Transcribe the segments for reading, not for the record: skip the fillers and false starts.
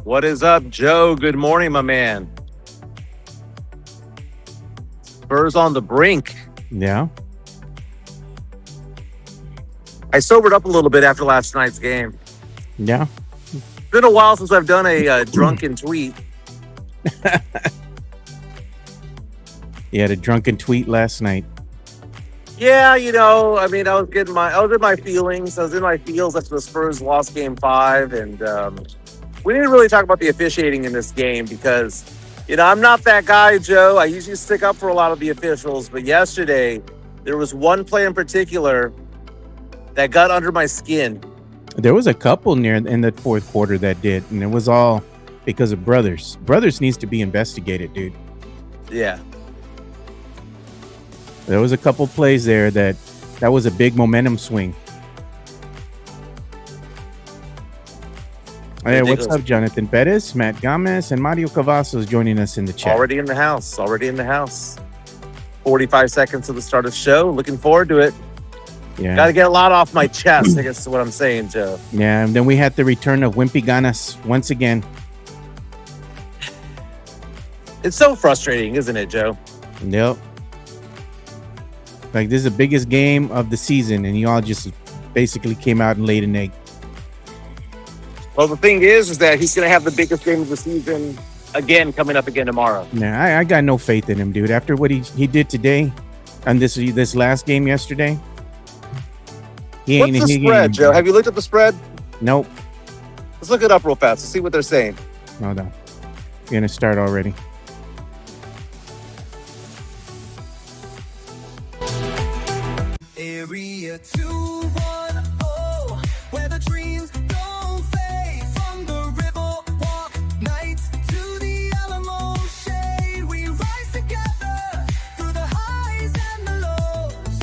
What is up, Joe? Good morning, my man. Spurs on the brink. Yeah. I sobered up a little bit after last night's game. Yeah. Been a while since I've done a drunken tweet. You had a drunken tweet last night. Yeah, I was in my feelings. I was in my feels after the Spurs lost Game 5, and we didn't really talk about the officiating in this game because, I'm not that guy, Joe. I usually stick up for a lot of the officials, but yesterday there was one play in particular that got under my skin. There was a couple near in the fourth quarter that did, and it was all because of Brothers. Brothers needs to be investigated, dude. Yeah. There was a couple plays there that was a big momentum swing. Hey, what's up, Jonathan Bettis, Matt Gomez, and Mario Cavazos joining us in the chat. Already in the house. 45 seconds to the start of the show. Looking forward to it. Yeah. Got to get a lot off my chest, I guess is what I'm saying, Joe. Yeah, and then we had the return of Wimpy Ganas once again. It's so frustrating, isn't it, Joe? Yep. Like, this is the biggest game of the season, and you all just basically came out and laid an egg. Well, the thing is that he's going to have the biggest game of the season again coming up again tomorrow. Nah, I got no faith in him, dude. After what he did today and this last game yesterday. What's the spread, Joe? Have you looked at the spread? Nope. Let's look it up real fast. Let's see what they're saying. Hold on. You're going to start already. Area 210, where the dreams don't fade. From the river walk nights to the Alamo shade, we rise together through the highs and the lows.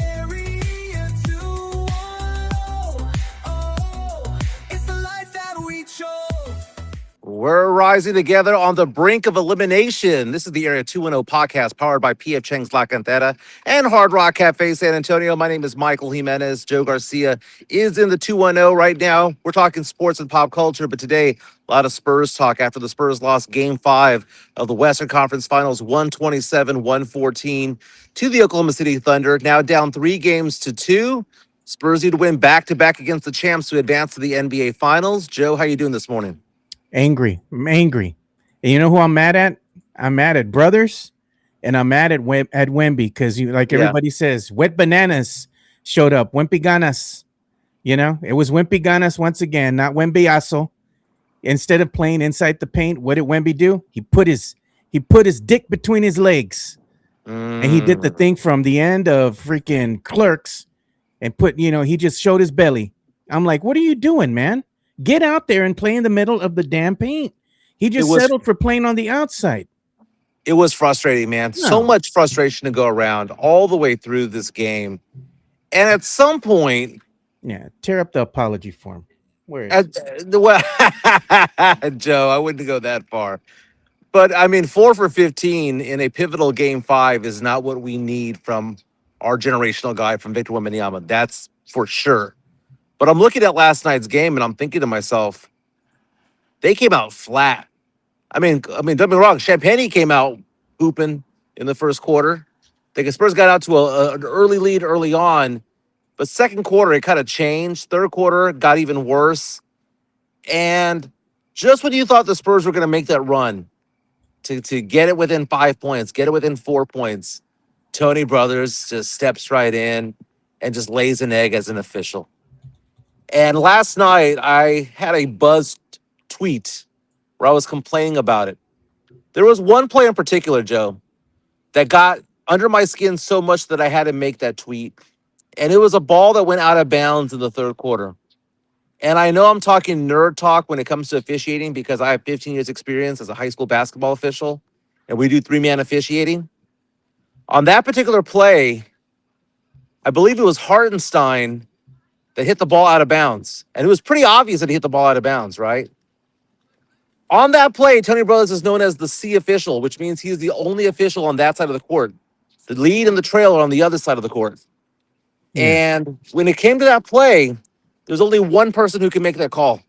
Area 210, it's the life that we chose. We're rising together on the brink of elimination. This is the Area 210 podcast powered by P.F. Chang's La Cantera and Hard Rock Cafe San Antonio. My name is Michael Jimenez. Joe Garcia is in the 210 right now. We're talking sports and pop culture, but today, a lot of Spurs talk after the Spurs lost Game 5 of the Western Conference Finals, 127-114 to the Oklahoma City Thunder. Now down 3-2. Spurs need to win back-to-back against the champs to advance to the NBA Finals. Joe, how you doing this morning? Angry. I'm angry. And you know who I'm mad at? I'm mad at Brothers, and I'm mad at Wemby because, everybody says, wet bananas showed up. Wimpy Ganas. It was Wimpy Ganas once again, not Wemby. Instead of playing inside the paint, what did Wemby do? He put his dick between his legs, and he did the thing from the end of freaking Clerks, and he just showed his belly. I'm like, what are you doing, man? Get out there and play in the middle of the damn paint. He just settled for playing on the outside. It was frustrating, man. No. So much frustration to go around all the way through this game. And at some point... Yeah, tear up the apology form. Where is it? Joe, I wouldn't go that far. But, 4 for 15 in a pivotal Game 5 is not what we need from our generational guy, from Victor Wembanyama. That's for sure. But I'm looking at last night's game, and I'm thinking to myself, they came out flat. Don't get me wrong. Champagne came out hooping in the first quarter. The Spurs got out to an early lead early on, but second quarter, it kind of changed. Third quarter got even worse. And just when you thought the Spurs were going to make that run to get it within 5 points, get it within 4 points, Tony Brothers just steps right in and just lays an egg as an official. And last night, I had a buzzed tweet where I was complaining about it. There was one play in particular, Joe, that got under my skin so much that I had to make that tweet. And it was a ball that went out of bounds in the third quarter. And I know I'm talking nerd talk when it comes to officiating because I have 15 years experience as a high school basketball official, and we do 3-man officiating. On that particular play, I believe it was Hartenstein that hit the ball out of bounds. And it was pretty obvious that he hit the ball out of bounds, right? On that play, Tony Brothers is known as the C official, which means he's the only official on that side of the court. The lead and the trail are on the other side of the court. And when it came to that play, there's only one person who can make that call,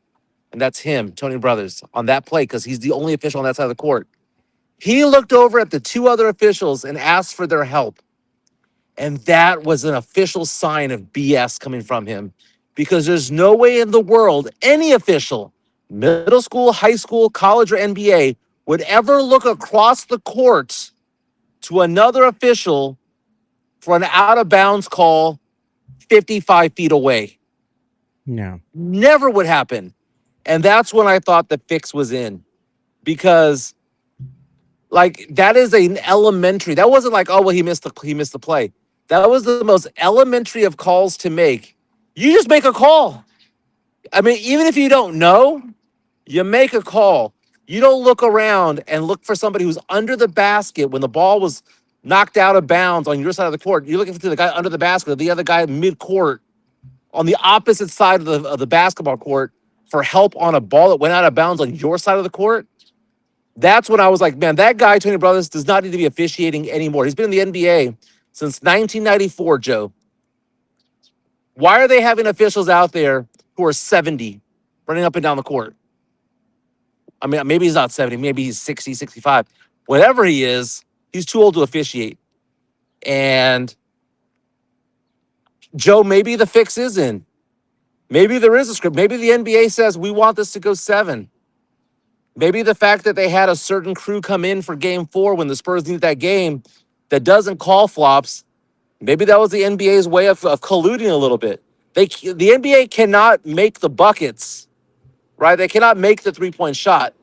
and that's him, Tony Brothers, on that play because he's the only official on that side of the court. He looked over at the two other officials and asked for their help. And that was an official sign of BS coming from him because there's no way in the world any official, middle school, high school, college, or NBA, would ever look across the court to another official for an out of bounds call 55 feet away. No. Never would happen. And that's when I thought the fix was in because like that is an elementary. That wasn't like, oh well, he missed the play. That was the most elementary of calls to make. You just make a call. I mean, even if you don't know, you make a call. You don't look around and look for somebody who's under the basket when the ball was knocked out of bounds on your side of the court. You're looking for the guy under the basket or the other guy mid court on the opposite side of the basketball court for help on a ball that went out of bounds on your side of the court. That's when I was like, man, that guy, Tony Brothers, does not need to be officiating anymore. He's been in the NBA since 1994, Joe. Why are they having officials out there who are 70 running up and down the court? I mean, maybe he's not 70, maybe he's 60, 65. Whatever he is, he's too old to officiate. And Joe, maybe the fix is in. Maybe there is a script. Maybe the NBA says we want this to go 7. Maybe the fact that they had a certain crew come in for game 4 when the Spurs needed that game that doesn't call flops. Maybe that was the NBA's way of colluding a little bit. The NBA cannot make the buckets, right? They cannot make the three-point shot.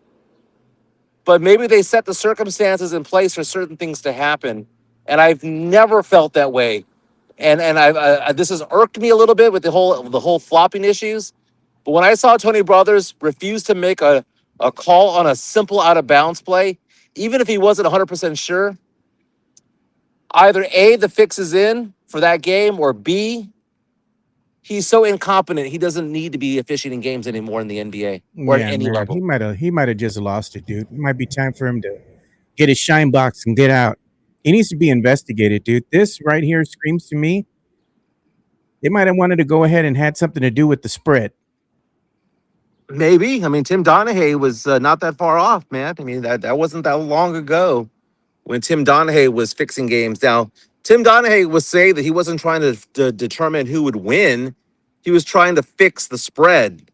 But maybe they set the circumstances in place for certain things to happen. And I've never felt that way. And this has irked me a little bit with the whole flopping issues. But when I saw Tony Brothers refuse to make a call on a simple out of bounds play, even if he wasn't 100% sure, either A, the fix is in for that game, or B, he's so incompetent he doesn't need to be officiating games anymore in the NBA or at Yeah, any man. level. He might have just lost it, dude. It might be time for him to get his shine box and get out. He needs to be investigated, dude. This right here screams to me. They might have wanted to go ahead and had something to do with the spread. Maybe. I mean, Tim Donaghy was not that far off, man. I mean, that wasn't that long ago when Tim Donaghy was fixing games. Now, Tim Donaghy was saying that he wasn't trying to determine who would win. He was trying to fix the spread,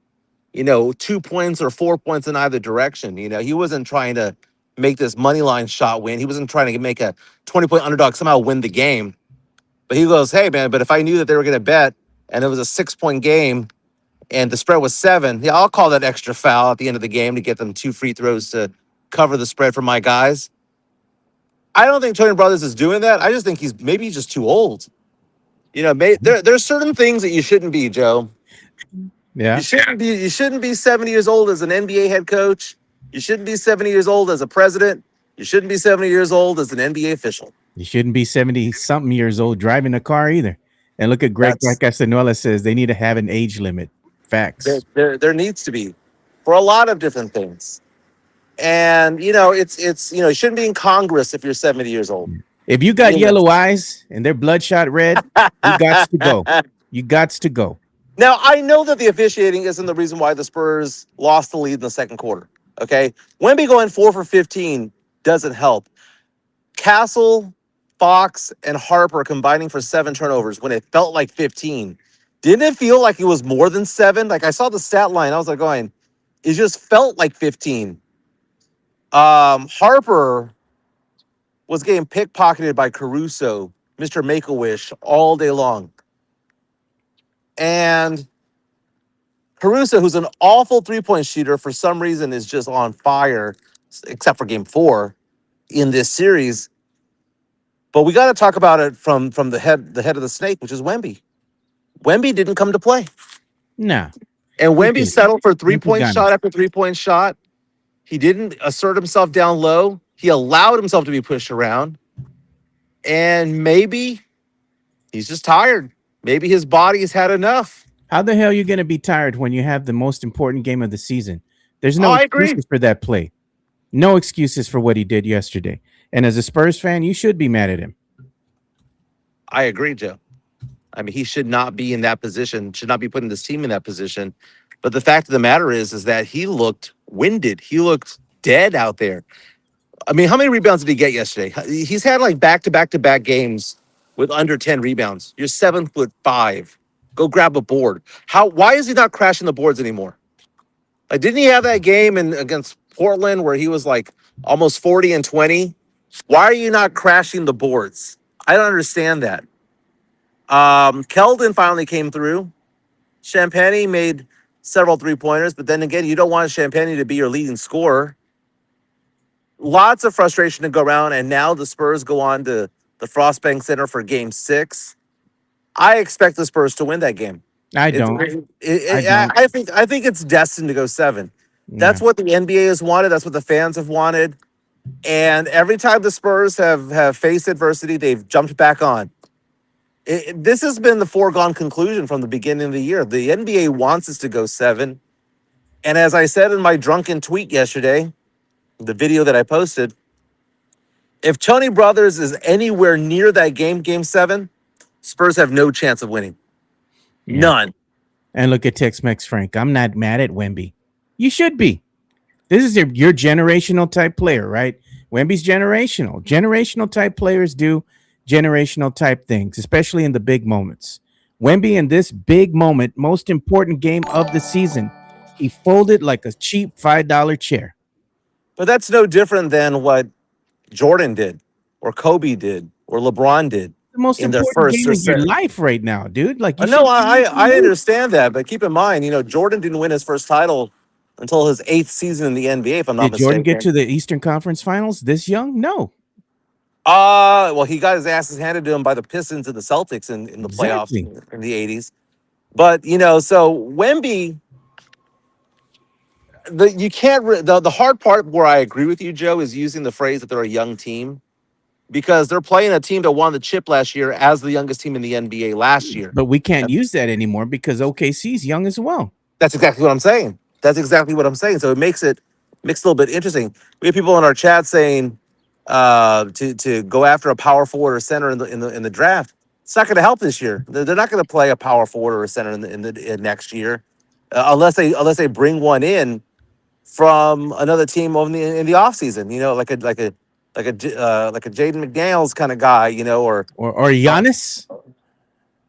2 points or 4 points in either direction. He wasn't trying to make this money line shot win. He wasn't trying to make a 20-point underdog somehow win the game. But he goes, hey, man, but if I knew that they were going to bet and it was a 6-point game and the spread was 7, yeah, I'll call that extra foul at the end of the game to get them 2 free throws to cover the spread for my guys. I don't think Tony Brothers is doing that. I just think he's just too old. There's certain things that you shouldn't be, Joe. Yeah. You shouldn't be 70 years old as an NBA head coach. You shouldn't be 70 years old as a president. You shouldn't be 70 years old as an NBA official. You shouldn't be 70-something years old driving a car either. And look at Greg Castanuela says they need to have an age limit. Facts. There needs to be for a lot of different things. And, it's you shouldn't be in Congress if you're 70 years old. If you got yellow eyes and they're bloodshot red, you got to go. You got to go. Now, I know that the officiating isn't the reason why the Spurs lost the lead in the second quarter. Okay. Wemby going 4 for 15 doesn't help. Castle, Fox, and Harper combining for 7 turnovers when it felt like 15. Didn't it feel like it was more than 7? Like I saw the stat line. I was like going, it just felt like 15. Harper was getting pickpocketed by Caruso, Mr. Make-A-Wish, all day long. And Caruso, who's an awful three-point shooter, for some reason is just on fire, except for game 4 in this series. But we got to talk about it from the head of the snake, which is Wemby. Wemby didn't come to play. No. And Wemby settled for three-point shot after three-point shot. He didn't assert himself down low. He allowed himself to be pushed around. And maybe he's just tired. Maybe his body has had enough. How the hell are you going to be tired when you have the most important game of the season? There's no excuses for that play. No excuses for what he did yesterday. And as a Spurs fan, you should be mad at him. I agree, Joe. I mean, he should not be in that position, should not be putting this team in that position But the fact of the matter is that he looked winded. He looked dead out there. I mean, how many rebounds did he get yesterday? He's had like back to back games with under 10 rebounds. You're 7'5". Go grab a board. Why is he not crashing the boards anymore? Like, didn't he have that game against Portland where he was like almost 40 and 20? Why are you not crashing the boards? I don't understand that. Keldon finally came through. Champagne made several 3-pointers, but then again, you don't want Champagne to be your leading scorer. Lots of frustration to go around, and now the Spurs go on to the Frostbank Center for Game 6. I expect the Spurs to win that game. I It's, don't. it, I it, don't. I think it's destined to go 7. Nah. That's what the NBA has wanted. That's what the fans have wanted. And every time the Spurs have faced adversity, they've jumped back on. This has been the foregone conclusion from the beginning of the year. The NBA wants us to go 7. And as I said in my drunken tweet yesterday, the video that I posted, if Tony Brothers is anywhere near that game 7, Spurs have no chance of winning. Yeah. None. And look at Tex-Mex Frank. I'm not mad at Wemby. You should be. This is your generational type player, right? Wemby's generational. Generational type players do generational type things, especially in the big moments. Wemby in this big moment, most important game of the season, he folded like a cheap $5 chair. But that's no different than what Jordan did, or Kobe did, or LeBron did The most in their important first game or of your second. life right now, dude. Like, you No, should I understand that, but keep in mind, Jordan didn't win his first title until his 8th season in the NBA, if I'm not Did Jordan get to mistaken. the Eastern Conference Finals this young? No. Well, he got his asses handed to him by the Pistons and the Celtics in the playoffs Exactly. in the 80s. But so Wemby, you can't. The hard part where I agree with you, Joe, is using the phrase that they're a young team, because they're playing a team that won the chip last year as the youngest team in the NBA last year. But we can't use that anymore because OKC's young as well. That's exactly what I'm saying. That's exactly what I'm saying. So it makes it a little bit interesting. We have people in our chat saying to go after a power forward or center in the draft. It's not going to help this year. They're not going to play a power forward or a center in next year, unless they bring one in from another team in the offseason. Like a Jaden McDaniels kind of guy. Or Giannis.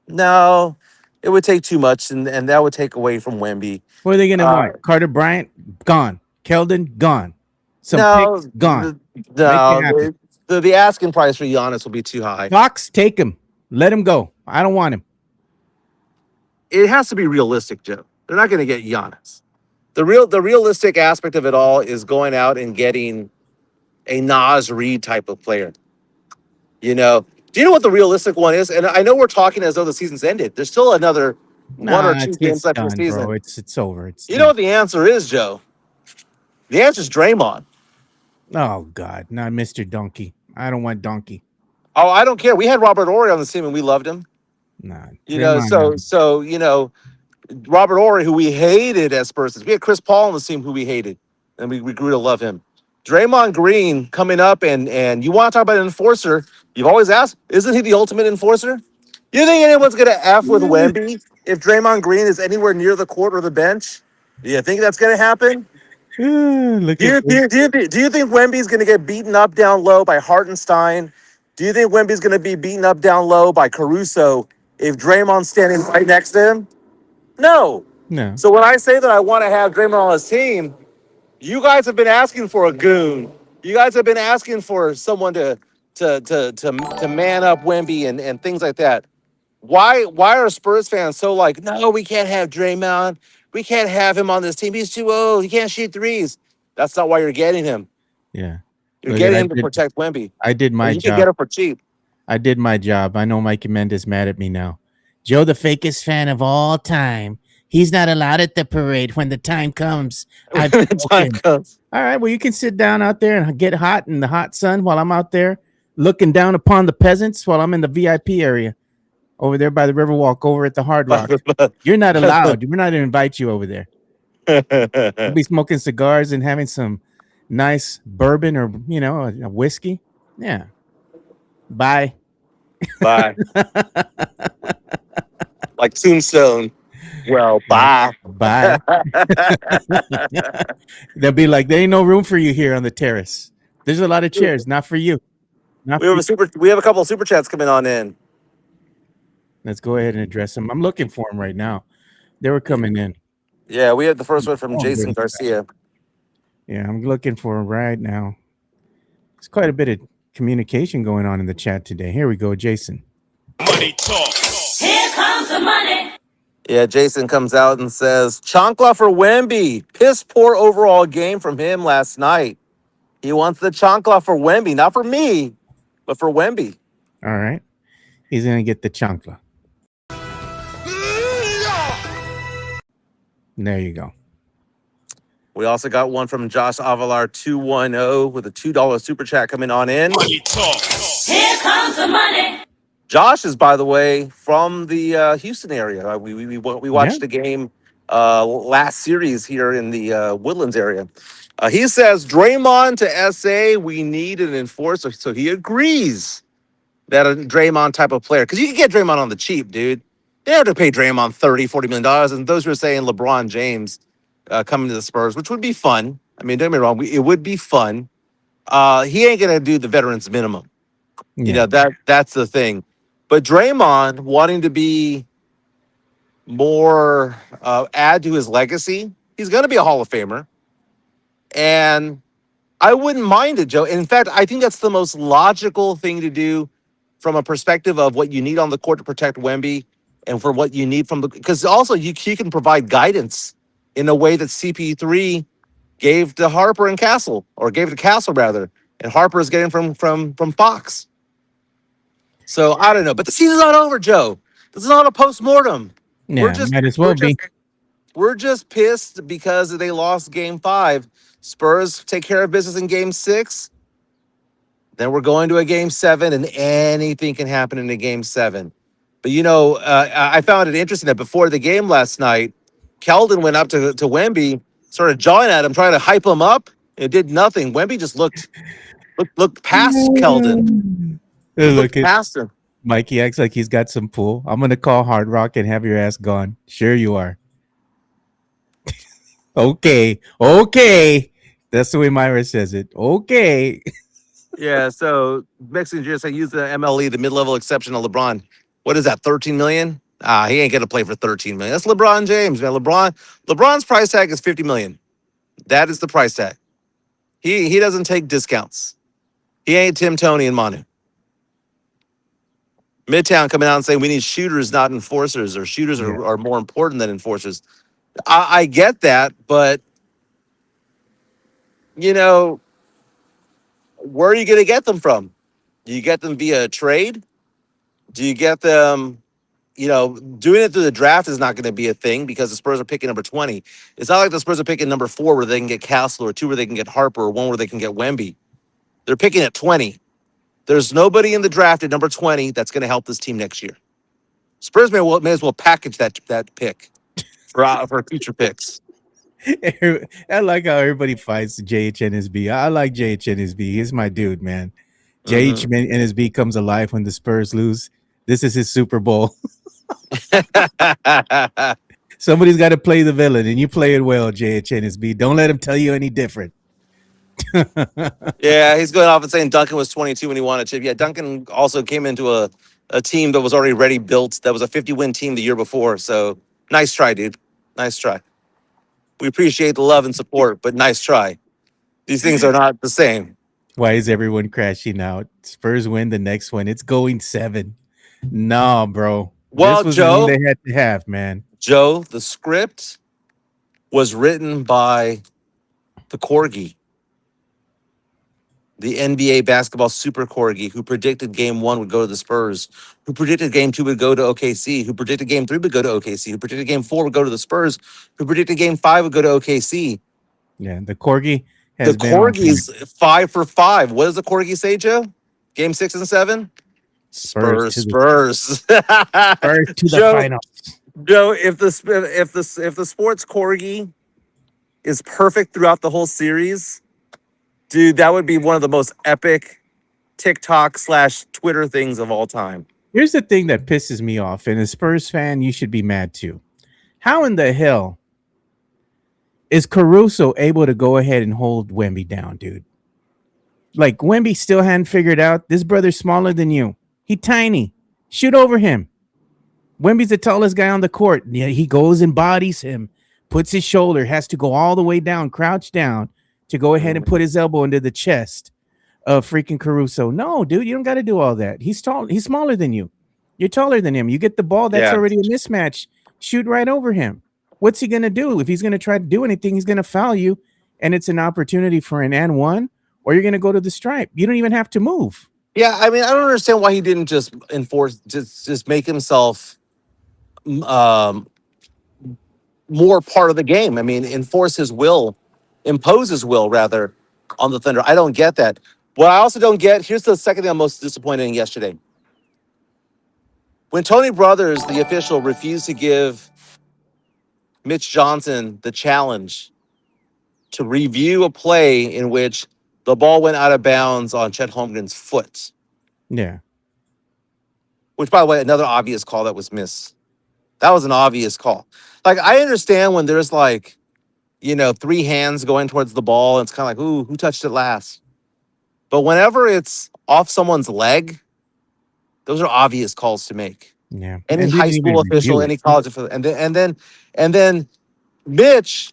No, it would take too much, and that would take away from Wemby. What are they going to want? Carter Bryant, gone. Keldon, gone. Some No, picks, gone. Make it no, happen. the asking price for Giannis will be too high. Fox, take him. Let him go. I don't want him. It has to be realistic, Joe. They're not going to get Giannis. The realistic aspect of it all is going out and getting a Nas Reed type of player. Do you know what the realistic one is? And I know we're talking as though the season's ended. There's still another one or two games left in the season. Bro. It's over. It's You know what the answer is, Joe? The answer is Draymond. Oh God, not Mr. Donkey. I don't want Donkey. Oh, I don't care. We had Robert Horry on the team and we loved him. Nah. So Robert Horry, who we hated as Spurs. We had Chris Paul on the team who we hated, and we grew to love him. Draymond Green coming up, and you want to talk about an enforcer? You've always asked, isn't he the ultimate enforcer? You think anyone's going to F with Wemby if Draymond Green is anywhere near the court or the bench? Do you think that's going to happen? Look Do you think Wemby's going to get beaten up down low by Hartenstein? Do you think Wemby's going to be beaten up down low by Caruso if Draymond's standing right next to him? No. No. So when I say that I want to have Draymond on his team, you guys have been asking for a goon. You guys have been asking for someone to man up Wemby and things like that. Why are Spurs fans so like, no, we can't have Draymond. We can't have him on this team. He's too old. He can't shoot threes. That's not why you're getting him. Yeah. You're getting him to protect Wemby. I did my You job. can get him for cheap. I did my job. I know Mikey Mendes mad at me now. Joe, the fakest fan of all time. He's not allowed at the parade when the time comes. When the time comes. All right. Well, you can sit down out there and get hot in the hot sun while I'm out there looking down upon the peasants while I'm in the VIP area over there by the Riverwalk over at the Hard Rock. You're not allowed. We're not going to invite you over there. We'll be smoking cigars and having some nice bourbon or, a whiskey. Yeah. Bye. Bye. Like Tombstone. Well, Yeah. bye. Bye. They'll be like, there ain't no room for you here on the terrace. There's a lot of chairs, not for you. Not for you. We have a couple of super chats coming on in. Let's go ahead and address them. I'm looking for them right now. They were coming in. Yeah, we had the first one from Oh, Jason really? Garcia. Yeah, I'm looking for them right now. There's quite a bit of communication going on in the chat today. Here we go, Jason. Money talk. Here comes the money. Yeah, Jason comes out and says, Chancla for Wemby. Piss poor overall game from him last night. He wants the chancla for Wemby, not for me, but for Wemby. All right. He's going to get the chancla. There you go. We also got one from Josh Avalar 210 with a $2 super chat coming on in. Money talk. Here comes the money. Josh is, by the way, from the Houston area. We watched the game last series here in the Woodlands area. He says, Draymond to SA, we need an enforcer. So he agrees that a Draymond type of player, because you can get Draymond on the cheap, dude. They have to pay Draymond $30-40 million. And those who are saying LeBron James coming to the Spurs, which would be fun. I mean, don't get me wrong, it would be fun. He ain't going to do the veterans minimum. Yeah. You know, that's the thing. But Draymond wanting to be more, add to his legacy, he's going to be a Hall of Famer. And I wouldn't mind it, Joe. In fact, I think that's the most logical thing to do from a perspective of what you need on the court to protect Wemby and for what you need from the, because also you can provide guidance in a way that CP3 gave to Harper and Castle, or gave to Castle rather, and Harper is getting from Fox. So I don't know, but the season's not over, Joe. This is not a postmortem. Yeah, might as well be. We're just pissed because they lost game 5. Spurs take care of business in game 6. Then we're going to a game 7, and anything can happen in a game 7. But, you know, I found it interesting that before the game last night, Keldon went up to Wemby, started jawing at him, trying to hype him up. It did nothing. Wemby just looked past Keldon. Look at past him. Mikey acts like he's got some pull. I'm going to call Hard Rock and have your ass gone. Sure you are. Okay. That's the way Myra says it. Okay. Yeah, so Mexican just say use the MLE, the mid-level exception of LeBron. What is that, 13 million? He ain't gonna play for 13 million. That's LeBron James, man. LeBron's price tag is 50 million. That is the price tag. He doesn't take discounts. He ain't Tim, Tony, and Manu. Midtown coming out and saying we need shooters, not enforcers, or shooters are more important than enforcers. I get that, but you know, where are you going to get them from? Do you get them via a trade? Do you get them, you know, doing it through the draft is not going to be a thing because the Spurs are picking number 20. It's not like the Spurs are picking number 4 where they can get Castle, or 2 where they can get Harper, or 1 where they can get Wemby. They're picking at 20. There's nobody in the draft at number 20 that's going to help this team next year. Spurs may as well package that pick for future picks. I like how everybody fights JHNSB. I like JHNSB. He's my dude, man. JHNSB comes alive when the Spurs lose. This is his Super Bowl. Somebody's got to play the villain, and you play it well, JHNSB. Don't let him tell you any different. Yeah, he's going off and saying Duncan was 22 when he won a chip. Yeah, Duncan also came into a team that was already ready built. That was a 50-win team the year before. So nice try, dude. Nice try. We appreciate the love and support, but nice try. These things are not the same. Why is everyone crashing out? Spurs win the next one. It's going 7. No, bro. Well, this was Joe, the one they had to have, man. Joe, the script was written by the Corgi, the NBA basketball super Corgi, who predicted game 1 would go to the Spurs, who predicted game 2 would go to OKC, who predicted game 3 would go to OKC, who predicted game 4 would go to the Spurs, who predicted game 5 would go to OKC. Yeah, the Corgi The Corgi's 5 for 5. What does the Corgi say, Joe? Game 6 and 7? Spurs. Spurs to the Joe, finals. Joe, if the sports Corgi is perfect throughout the whole series, dude, that would be one of the most epic TikTok/Twitter things of all time. Here's the thing that pisses me off, and as a Spurs fan, you should be mad too. How in the hell is Caruso able to go ahead and hold Wemby down, dude? Like Wemby still hadn't figured out this brother's smaller than you. He tiny. Shoot over him. Wemby's the tallest guy on the court. Yeah, he goes and bodies him, puts his shoulder, has to go all the way down, crouch down to go ahead and put his elbow into the chest of freaking Caruso. No, dude, you don't got to do all that. He's tall. He's smaller than you. You're taller than him. You get the ball. That's already a mismatch. Shoot right over him. What's he going to do? If he's going to try to do anything, he's going to foul you. And it's an opportunity for an and one, or you're going to go to the stripe. You don't even have to move. Yeah, I mean, I don't understand why he didn't just enforce, just make himself more part of the game. I mean, enforce his will, impose his will rather on the Thunder. I don't get that. What I also don't get, here's the second thing I'm most disappointed in yesterday. When Tony Brothers, the official, refused to give Mitch Johnson the challenge to review a play in which the ball went out of bounds on Chet Holmgren's foot, Yeah. which, by the way, another obvious call that was missed. That was an obvious call. Like, I understand when there's like, three hands going towards the ball, and it's kind of like, ooh, who touched it last? But whenever it's off someone's leg, those are obvious calls to make. Yeah. Any And high didn't even school official, review it. any college official, and then Mitch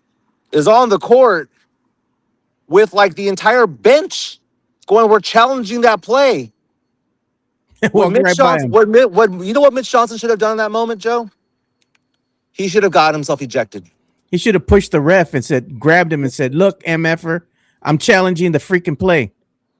is on the court with like the entire bench going, we're challenging that play. What Walked Mitch right by Johnson, him. what you know what Mitch Johnson should have done in that moment, Joe? He should have got himself ejected. He should have pushed the ref and said, grabbed him and said, "Look, MFer, I'm challenging the freaking play."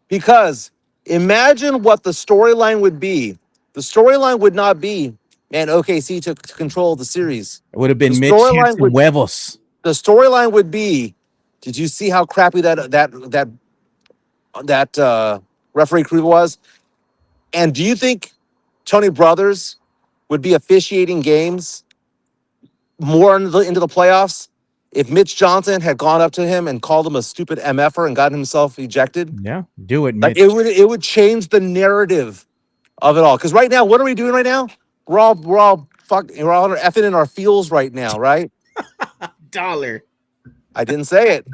Because imagine what the storyline would be. The storyline would not be, man, OKC took control of the series. It would have The been Mitch storyline Hansen would huevos. the storyline would be, did you see how crappy that referee crew was? And do you think Tony Brothers would be officiating games more into the playoffs if Mitch Johnson had gone up to him and called him a stupid MFer and gotten himself ejected? Yeah, do it, Like Mitch. it would change the narrative of it all. Because right now, what are we doing right now? We're all effing in our feels right now, right? Dollar. I didn't say it.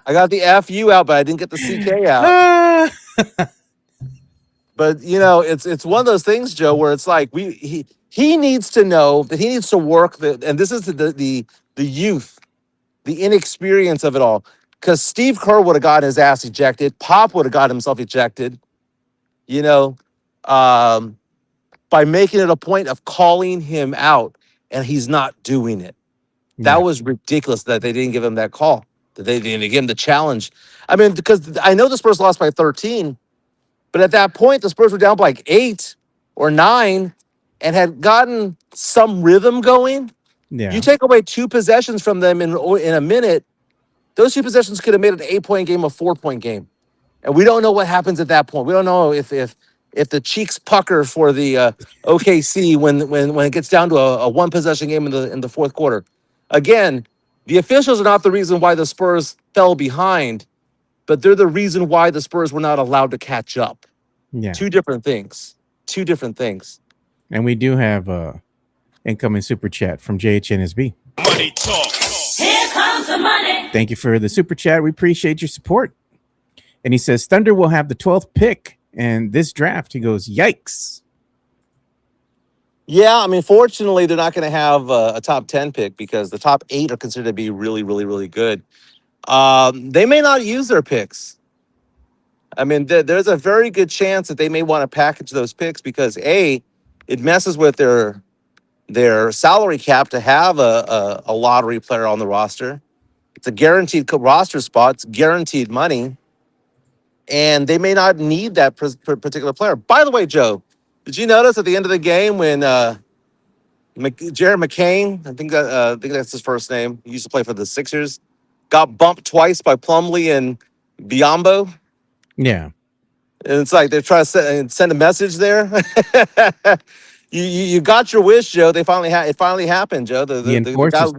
I got the FU out, but I didn't get the CK out. Ah. But it's one of those things, Joe, where it's like he needs to know that he needs to work and this is the youth, the inexperience of it all. Because Steve Kerr would have gotten his ass ejected, Pop would have got himself ejected, by making it a point of calling him out, and he's not doing it. That Yeah. was ridiculous that they didn't give him that call, that they didn't give him the challenge. I mean, because I know the Spurs lost by 13. But at that point, the Spurs were down by like 8 or 9 and had gotten some rhythm going. Yeah. You take away 2 possessions from them in a minute, those 2 possessions could have made an 8-point game a 4-point game. And we don't know what happens at that point. We don't know if the cheeks pucker for the OKC when it gets down to a 1-possession game in the fourth quarter. Again, the officials are not the reason why the Spurs fell behind, but they're the reason why the Spurs were not allowed to catch up. Yeah. Two different things. Two different things. And we do have incoming super chat from JHNSB. Money talk. Here comes the money. Thank you for the super chat. We appreciate your support. And he says Thunder will have the 12th pick in this draft. He goes, yikes. Yeah, I mean, fortunately, they're not going to have a top 10 pick because the top 8 are considered to be really, really, really good. They may not use their picks. I mean, there's a very good chance that they may want to package those picks because A, it messes with their salary cap to have a lottery player on the roster. It's a guaranteed roster spot. It's guaranteed money. And they may not need that particular player. By the way, Joe, did you notice at the end of the game when Jared McCain, I think that's his first name, he used to play for the Sixers, got bumped twice by Plumlee and Biombo? Yeah. And it's like they're trying to send a message there. You got your wish, Joe. It finally happened, Joe. The enforcers.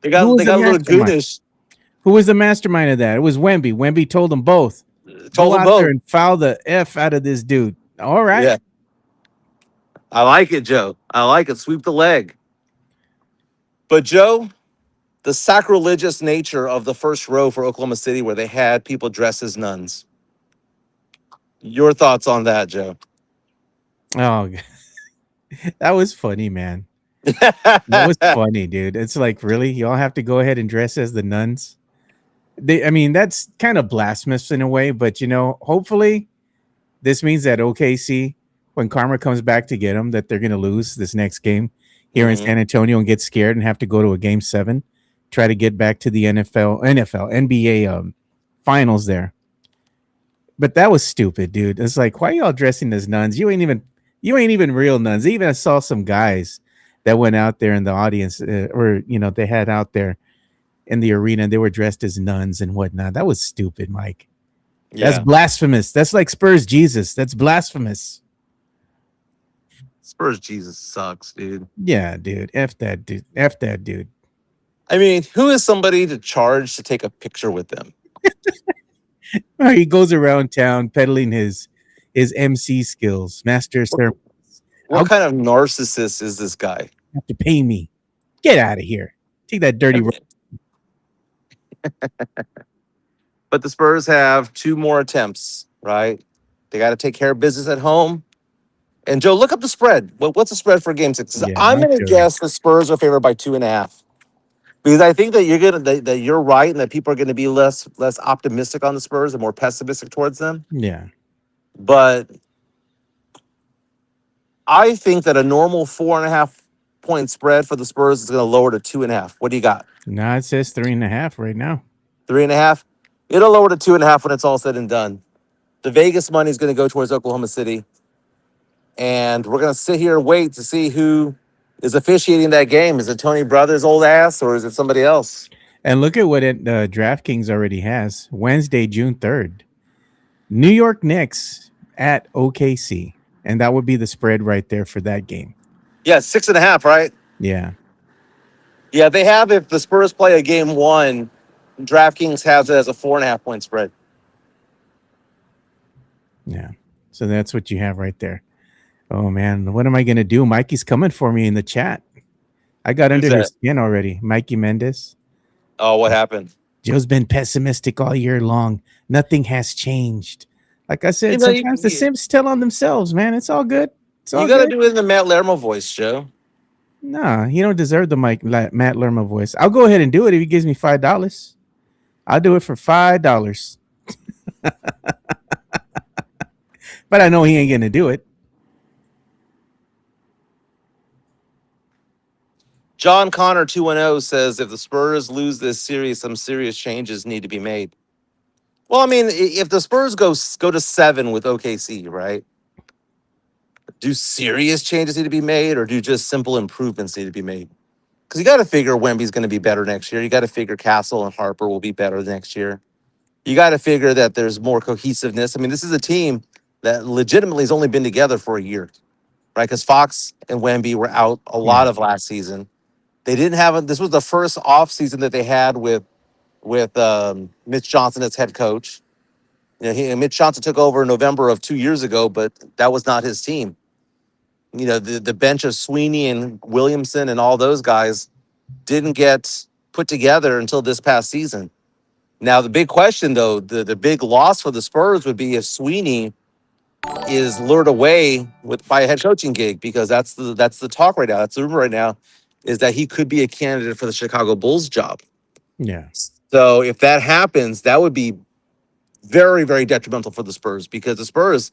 They got Who a was the little mastermind? goonish. Who was the mastermind of that? It was Wemby. Wemby told them both. Told Go them out both. there and foul the F out of this dude. All right. Yeah. I like it, Joe. I like it. Sweep the leg. But Joe, the sacrilegious nature of the first row for Oklahoma City, where they had people dressed as nuns. Your thoughts on that, Joe? Oh, that was funny, man. That was funny, dude. It's like, really, y'all have to go ahead and dress as the nuns. I mean, that's kind of blasphemous in a way, but hopefully, this means that OKC, when Karma comes back to get them, that they're going to lose this next game here in Mhm. San Antonio and get scared and have to go to a game 7, try to get back to the NBA finals there. But that was stupid, dude. It's like, why y'all dressing as nuns? You ain't even real nuns. Even I saw some guys that went out there in the audience, or they had out there in the arena, and they were dressed as nuns and whatnot. That was stupid, Mike. That's Yeah, blasphemous. That's like Spurs Jesus. That's blasphemous. Spurs Jesus sucks, dude. Yeah, dude. F that dude. F that dude. I mean, who is somebody to charge to take a picture with them? He goes around town peddling his MC skills, master What, sermons. what I'll kind of narcissist is this guy? have to pay me. Get out of here. Take that I dirty. mean, but the Spurs have two more attempts, right? They got to take care of business at home. And Joe, look up the spread. What's the spread for Game 6? Yeah, I'm I'll going to tell you. guess the Spurs are favored by 2.5 because I think that that you're right and that people are going to be less optimistic on the Spurs and more pessimistic towards them. Yeah. But I think that a normal 4.5 point spread for the Spurs is going to lower to 2.5. What do you got? No, it says 3.5 right now. 3.5. It'll lower to 2.5 when it's all said and done. The Vegas money is going to go towards Oklahoma City, and we're going to sit here and wait to see who is officiating that game. Is it Tony Brothers' old ass, or is it somebody else? And look at what DraftKings already has. Wednesday, June 3rd. New York Knicks at OKC. And that would be the spread right there for that game. Yeah, 6.5, right? Yeah. Yeah, they have. If the Spurs play a game 1, DraftKings has it as a 4.5 point spread. Yeah. So that's what you have right there. Oh, man. What am I going to do? Mikey's coming for me in the chat. I got Who's under his that? skin already. Mikey Mendez. Oh, what happened? Joe's been pessimistic all year long. Nothing has changed. Like I You said, know, sometimes the Simps tell on themselves, man. It's all good. It's you all got to good. do it in the Matt Lermo voice, Joe. Nah, he don't deserve the Matt Lerma voice. I'll go ahead and do it if he gives me $5. I'll do it for $5. But I know he ain't gonna do it. John Connor 210 says if the Spurs lose this series, some serious changes need to be made. Well, I mean, if the Spurs go to 7 with OKC, right? Do serious changes need to be made, or do just simple improvements need to be made? Because you got to figure Wemby's going to be better next year. You got to figure Castle and Harper will be better next year. You got to figure that there's more cohesiveness. I mean, this is a team that legitimately has only been together for a year, right? Because Fox and Wemby were out a Yeah. lot of last season. They didn't have this was the first off season that they had with Mitch Johnson as head coach. Mitch Johnson took over in November of 2 years ago, but that was not his team. The bench of Sweeney and Williamson and all those guys didn't get put together until this past season. Now, the big question, though, the big loss for the Spurs would be if Sweeney is lured away by a head coaching gig, because that's the talk right now. That's the rumor right now, is that he could be a candidate for the Chicago Bulls job. Yeah. So if that happens, that would be very, very detrimental for the Spurs, because the Spurs,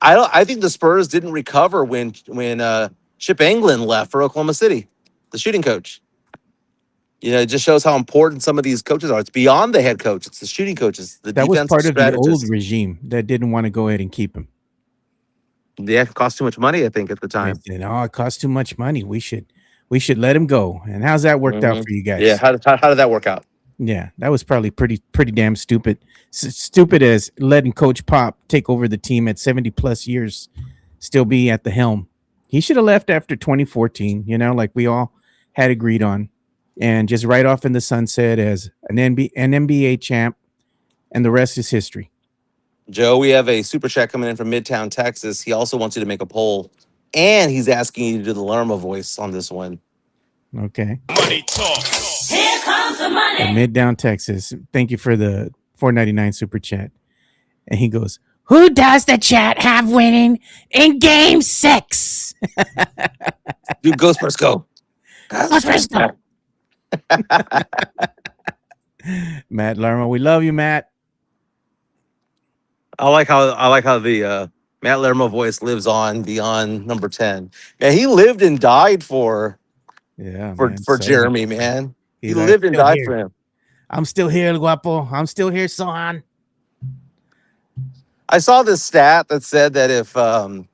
I think the Spurs didn't recover when Chip Engelland left for Oklahoma City, the shooting coach. It just shows how important some of these coaches are. It's beyond the head coach; it's the shooting coaches, the That was defensive part of the old strategists. regime that didn't want to go ahead and keep him. Yeah, it cost too much money, I think, at the They time. said, "Oh, it costs too much money. We should let him go." And how's that worked out for you Yeah, guys? how did that work out? Yeah, that was probably pretty damn stupid. Stupid as letting Coach Pop take over the team at 70 plus years, still be at the helm. He should have left after 2014. Like we all had agreed on, and just right off in the sunset as an NBA champ, and the rest is history. Joe, we have a super chat coming in from Midtown, Texas. He also wants you to make a poll, and he's asking you to do the Lerma voice on this one. Okay. Here comes the money. In Midtown, Texas. Thank you for the $4.99 super chat. And he goes, "Who does the chat have winning in Game 6?" Dude, go Spurs, go. Matt Lerma, we love you, Matt. I like how the Matt Lermo voice lives on beyond number 10. Man, he lived and died for Yeah, for man. for So Jeremy, man. He he's like, lived and still died here. for him. I'm still here, Guapo. I'm still here, Sohan. I saw this stat that said that if the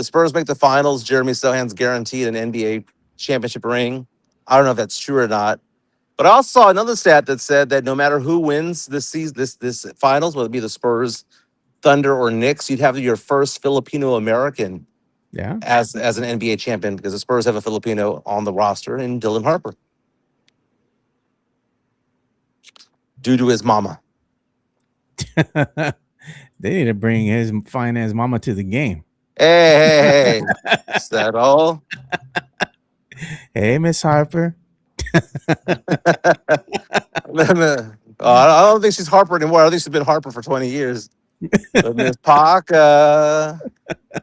Spurs make the finals, Jeremy Sohan's guaranteed an NBA championship ring. I don't know if that's true or not. But I also saw another stat that said that no matter who wins this season, this finals, whether it be the Spurs, Thunder, or Knicks, you'd have your first Filipino American Yeah. as an NBA champion because the Spurs have a Filipino on the roster in Dylan Harper due to his mama. They need to bring his fine ass mama to the game. Hey, is that all? Hey, Miss Harper. I don't think she's Harper anymore. I think she's been Harper for 20 years. But Miss Parker,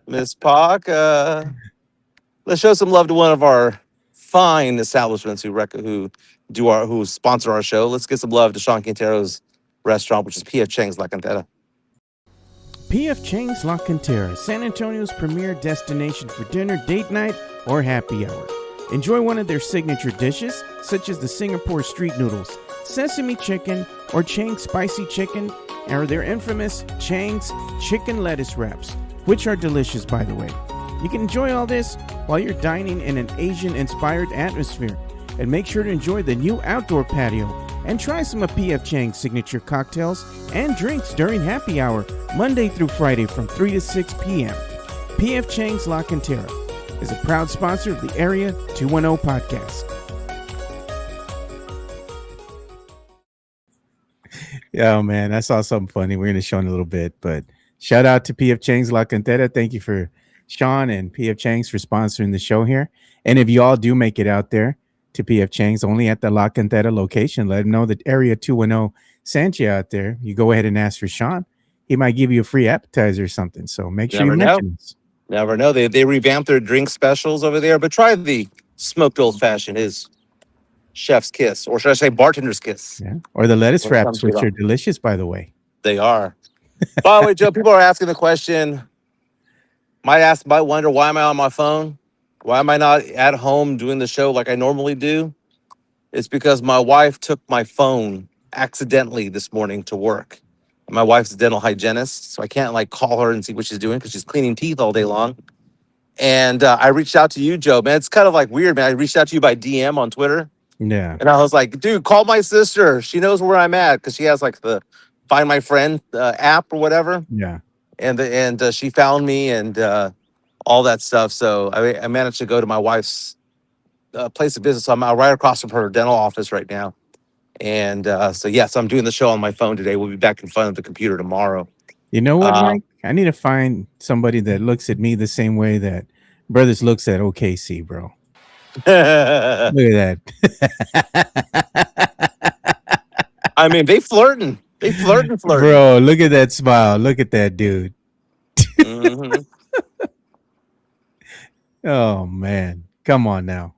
Miss Parker. Let's show some love to one of our fine establishments who sponsor our show. Let's get some love to Sean Quintero's restaurant, which is P.F. Chang's La Cantera. P.F. Chang's La Cantera, San Antonio's premier destination for dinner, date night, or happy hour. Enjoy one of their signature dishes, such as the Singapore street noodles, sesame chicken, or Chang's spicy chicken, or their infamous Chang's chicken lettuce wraps, which are delicious, by the way. You can enjoy all this while you're dining in an Asian-inspired atmosphere. And make sure to enjoy the new outdoor patio and try some of P.F. Chang's signature cocktails and drinks during happy hour, Monday through Friday from 3 to 6 p.m. P.F. Chang's La Cantera is a proud sponsor of the Area 210 podcast. Yeah, man, I saw something funny. We're going to show in a little bit, but shout out to P.F. Chang's La Cantera. Thank you for Sean and P.F. Chang's for sponsoring the show here. And if you all do make it out there to P.F. Chang's, only at the La Cantera location, let them know that Area 210 sent you out there. You go ahead and ask for Sean. He might give you a free appetizer or something. So make sure you mention this. Never know. They revamped their drink specials over there, but try the smoked old fashioned, his chef's kiss, or should I say bartender's kiss? Yeah. Or the lettuce When it wraps, comes to which that. are delicious, by the way. They are. By the way, Joe, people are asking the question, might wonder, why am I on my phone? Why am I not at home doing the show like I normally do? It's because my wife took my phone accidentally this morning to work. My wife's a dental hygienist, so I can't like call her and see what she's doing because she's cleaning teeth all day long. And I reached out to you, Joe, man. It's kind of like weird, man. I reached out to you by DM on Twitter. Yeah. And I was like, dude, call my sister. She knows where I'm at because she has like the Find My Friend app or whatever. Yeah. And she found me and all that stuff. So I managed to go to my wife's place of business. So I'm right across from her dental office right now. And so, yes, I'm doing the show on my phone today. We'll be back in front of the computer tomorrow. You know what, Mike? I need to find somebody that looks at me the same way that Brothers looks at OKC, bro. Look at that. I mean, they flirting. Bro, look at that smile. Look at that dude. Mhm. Oh, man. Come on now.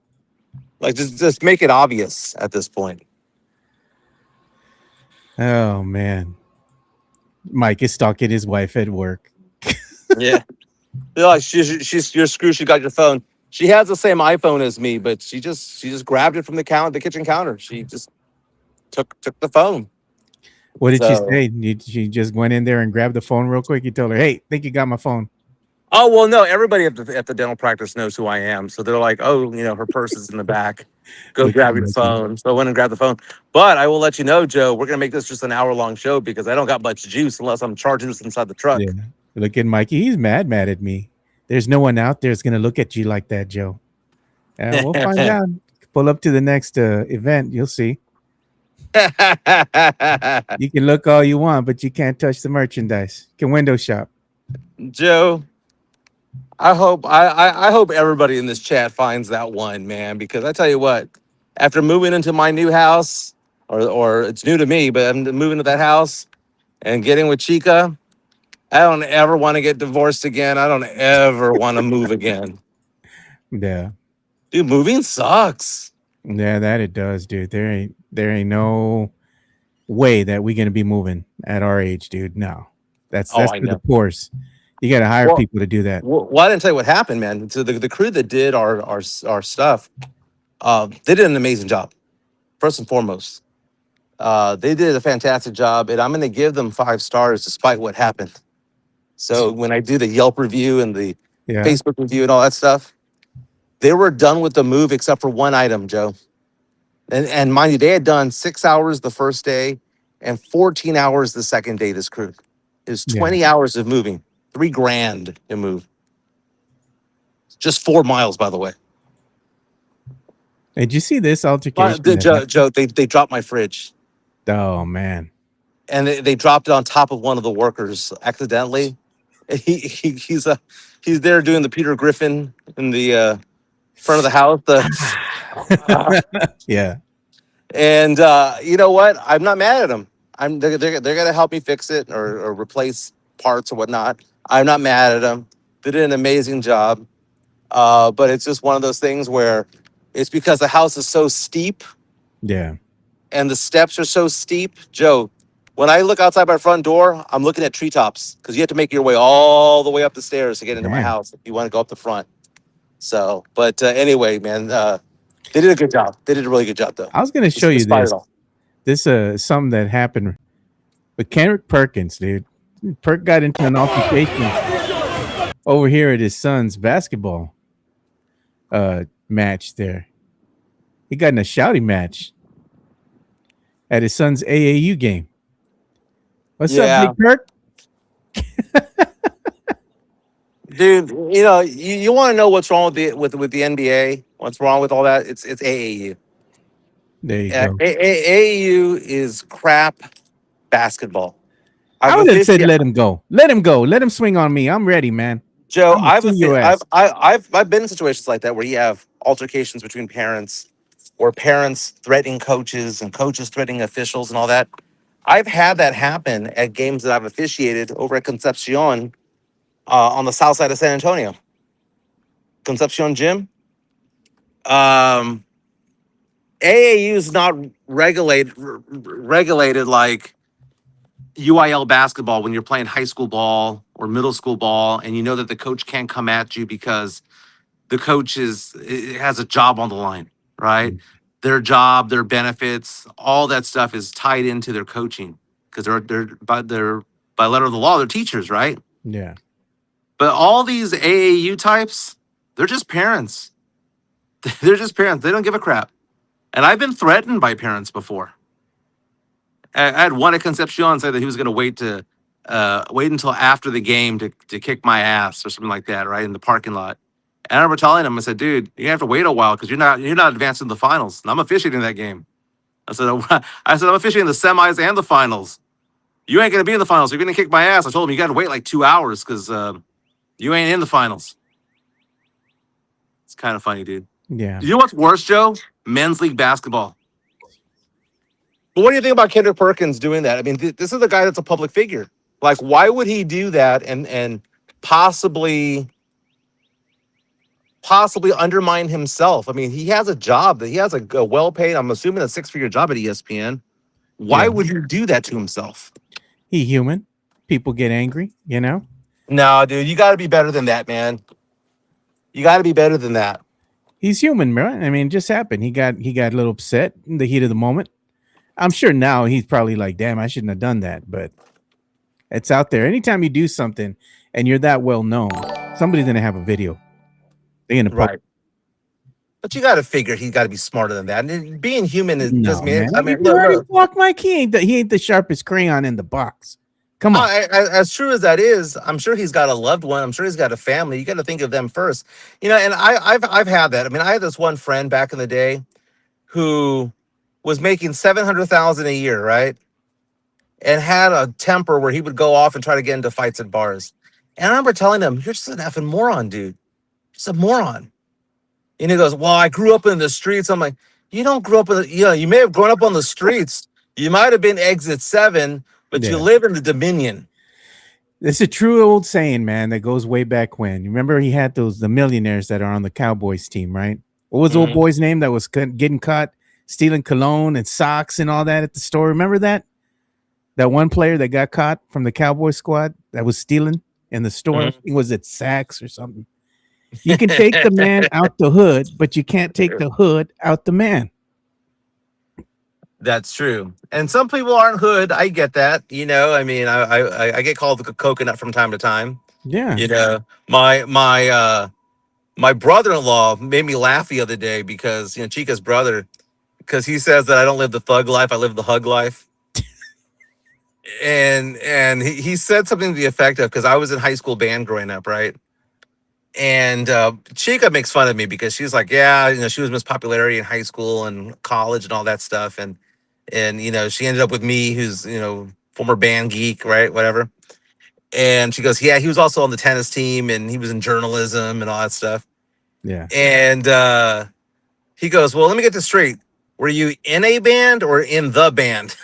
Like, just make it obvious at this point. Oh, man. Mike is stalking his wife at work. Yeah. They're like, she's you're screwed. She got your phone. She has the same iPhone as me, but she just grabbed it from the kitchen counter. She just took the phone. What did she So- say? She just went in there and grabbed the phone real quick. You told her, "Hey, think you got my phone." Oh well, no. Everybody at the dental practice knows who I am, so they're like, "Oh, her purse is in the back. Go Look grab at your you. phone." So I went and grabbed the phone. But I will let you know, Joe, we're gonna make this just an hour-long show because I don't got much juice unless I'm charging this inside the truck. Yeah. Look at Mikey. He's mad at me. There's no one out there that's gonna look at you like that, Joe. We'll find out. Pull up to the next event. You'll see. You can look all you want, but you can't touch the merchandise. You can window shop. Joe, I hope everybody in this chat finds that one, man, because I tell you what, after moving into my new house, or it's new to me, but I'm moving to that house and getting with Chica, I don't ever want to get divorced again. I don't ever want to move again. Yeah. Dude, moving sucks. Yeah, that it does, dude. There ain't no way that we're gonna be moving at our age, dude. No. Oh, That's I for the know. poors. You gotta hire Well, people to do that. well, I didn't tell you what happened, man. So the crew that did our stuff, they did an amazing job. First and foremost, they did a fantastic job, and I'm going to give them 5 stars despite what happened. So when I do the Yelp review and the Yeah. Facebook review and all that stuff, they were done with the move except for one item, Joe. And mind you, they had done 6 hours the first day and 14 hours the second day. This crew is Yeah. 20 hours of moving, 3 grand to move, just 4 miles, by the way. Did you see this But altercation that happened? Joe, they dropped my fridge Oh man. and they dropped it on top of one of the workers accidentally. And he's there doing the Peter Griffin in the front of the house. Yeah. And you know what? I'm not mad at them. They're gonna help me fix it or replace parts or whatnot. I'm not mad at them. They did an amazing job. But it's just one of those things where it's because the house is so steep Yeah. and the steps are so steep. Joe, when I look outside my front door, I'm looking at treetops because you have to make your way all the way up the stairs to get into my Damn. house if you want to go up the front. So, but anyway, man, they did a good job. They did a really good job, though. I was gonna show you Despite this. it all. This something that happened with Kendrick Perkins, dude. Perk got into an altercation over here at his son's basketball match there. He got in a shouting match at his son's AAU game. What's up, Yeah, Big Perk? dude. You know, you want to know what's wrong with the NBA? What's wrong with all that? It's AAU. There you go. AAU is crap basketball. I I've would have said officiated. let him go. Let him go. Let him swing on me. I'm ready, man. Joe, I'm gonna sue your ass. I've been in situations like that where you have altercations between parents, or parents threatening coaches and coaches threatening officials and all that. I've had that happen at games that I've officiated over at Concepcion on the south side of San Antonio. Concepcion Gym. Um, AAU is not regulated like UIL basketball when you're playing high school ball or middle school ball, and you know that the coach can't come at you because the coach has a job on the line, right? Their job, their benefits, all that stuff is tied into their coaching because they're by letter of the law, they're teachers, right? Yeah. But all these AAU types, they're just parents. They're just parents. They don't give a crap. And I've been threatened by parents before. I had one at Concepcion say that he was going to wait until after the game to kick my ass or something like that, right in the parking lot. And I remember telling him, I said, "Dude, you have to wait a while because you're not advancing to the finals. And I'm officiating that game." I said, I'm officiating the semis and the finals. You ain't gonna be in the finals. You're gonna kick my ass." I told him you got to wait like 2 hours because you ain't in the finals. It's kind of funny, dude. Yeah. You know what's worse, Joe? Men's league basketball. But what do you think about Kendrick Perkins doing that? I mean, this is a guy that's a public figure. Like, why would he do that and possibly undermine himself? I mean, he has a job that he has a well-paid, I'm assuming a 6-figure job at ESPN. Why Yeah. would he do that to himself? He human. People get angry, you know? No, dude, you got to be better than that, man. You got to be better than that. He's human, man. I mean, it just happened. He got a little upset in the heat of the moment. I'm sure now he's probably like, damn, I shouldn't have done that. But it's out there. Anytime you do something and you're that well known, somebody's gonna have a video. They're gonna post. Right. But you got to figure he's got to be smarter than that. And being human No, doesn't mean. man. I mean, You already look. blocked Mike. He ain't the sharpest crayon in the box. Come on. As true as that is, I'm sure he's got a loved one. I'm sure he's got a family. You got to think of them first, you know. And I've had that. I mean, I had this one friend back in the day who was making 700,000 a year, right? And had a temper where he would go off and try to get into fights at bars. And I remember telling him, "You're just an effing moron, dude. Just a moron." And he goes, "Well, I grew up in the streets." I'm like, "You don't grow up in the, you may have grown up on the streets. You might have been exit 7, but you Yeah. live in the Dominion." It's a true old saying, man, that goes way back when. You remember he had the millionaires that are on the Cowboys team, right? What was the old Mhm. boy's name that was getting caught stealing cologne and socks and all that at the store? Remember that? That one player that got caught from the Cowboy squad that was stealing in the store? Mhm. He was at Saks or something. You can take the man out the hood, but you can't take the hood out the man. That's true. And some people aren't hood. I get that. I mean, I get called the coconut from time to time. Yeah. My brother-in-law made me laugh the other day because Chica's brother, because he says that I don't live the thug life, I live the hug life. And he said something to the effect of, because I was in high school band growing up, right? And Chica makes fun of me because she's like, yeah, she was Miss Popularity in high school and college and all that stuff, and she ended up with me, who's former band geek, right? Whatever. And she goes, yeah, he was also on the tennis team and he was in journalism and all that stuff. Yeah. And he goes, well, let me get this straight. Were you in a band or in the band?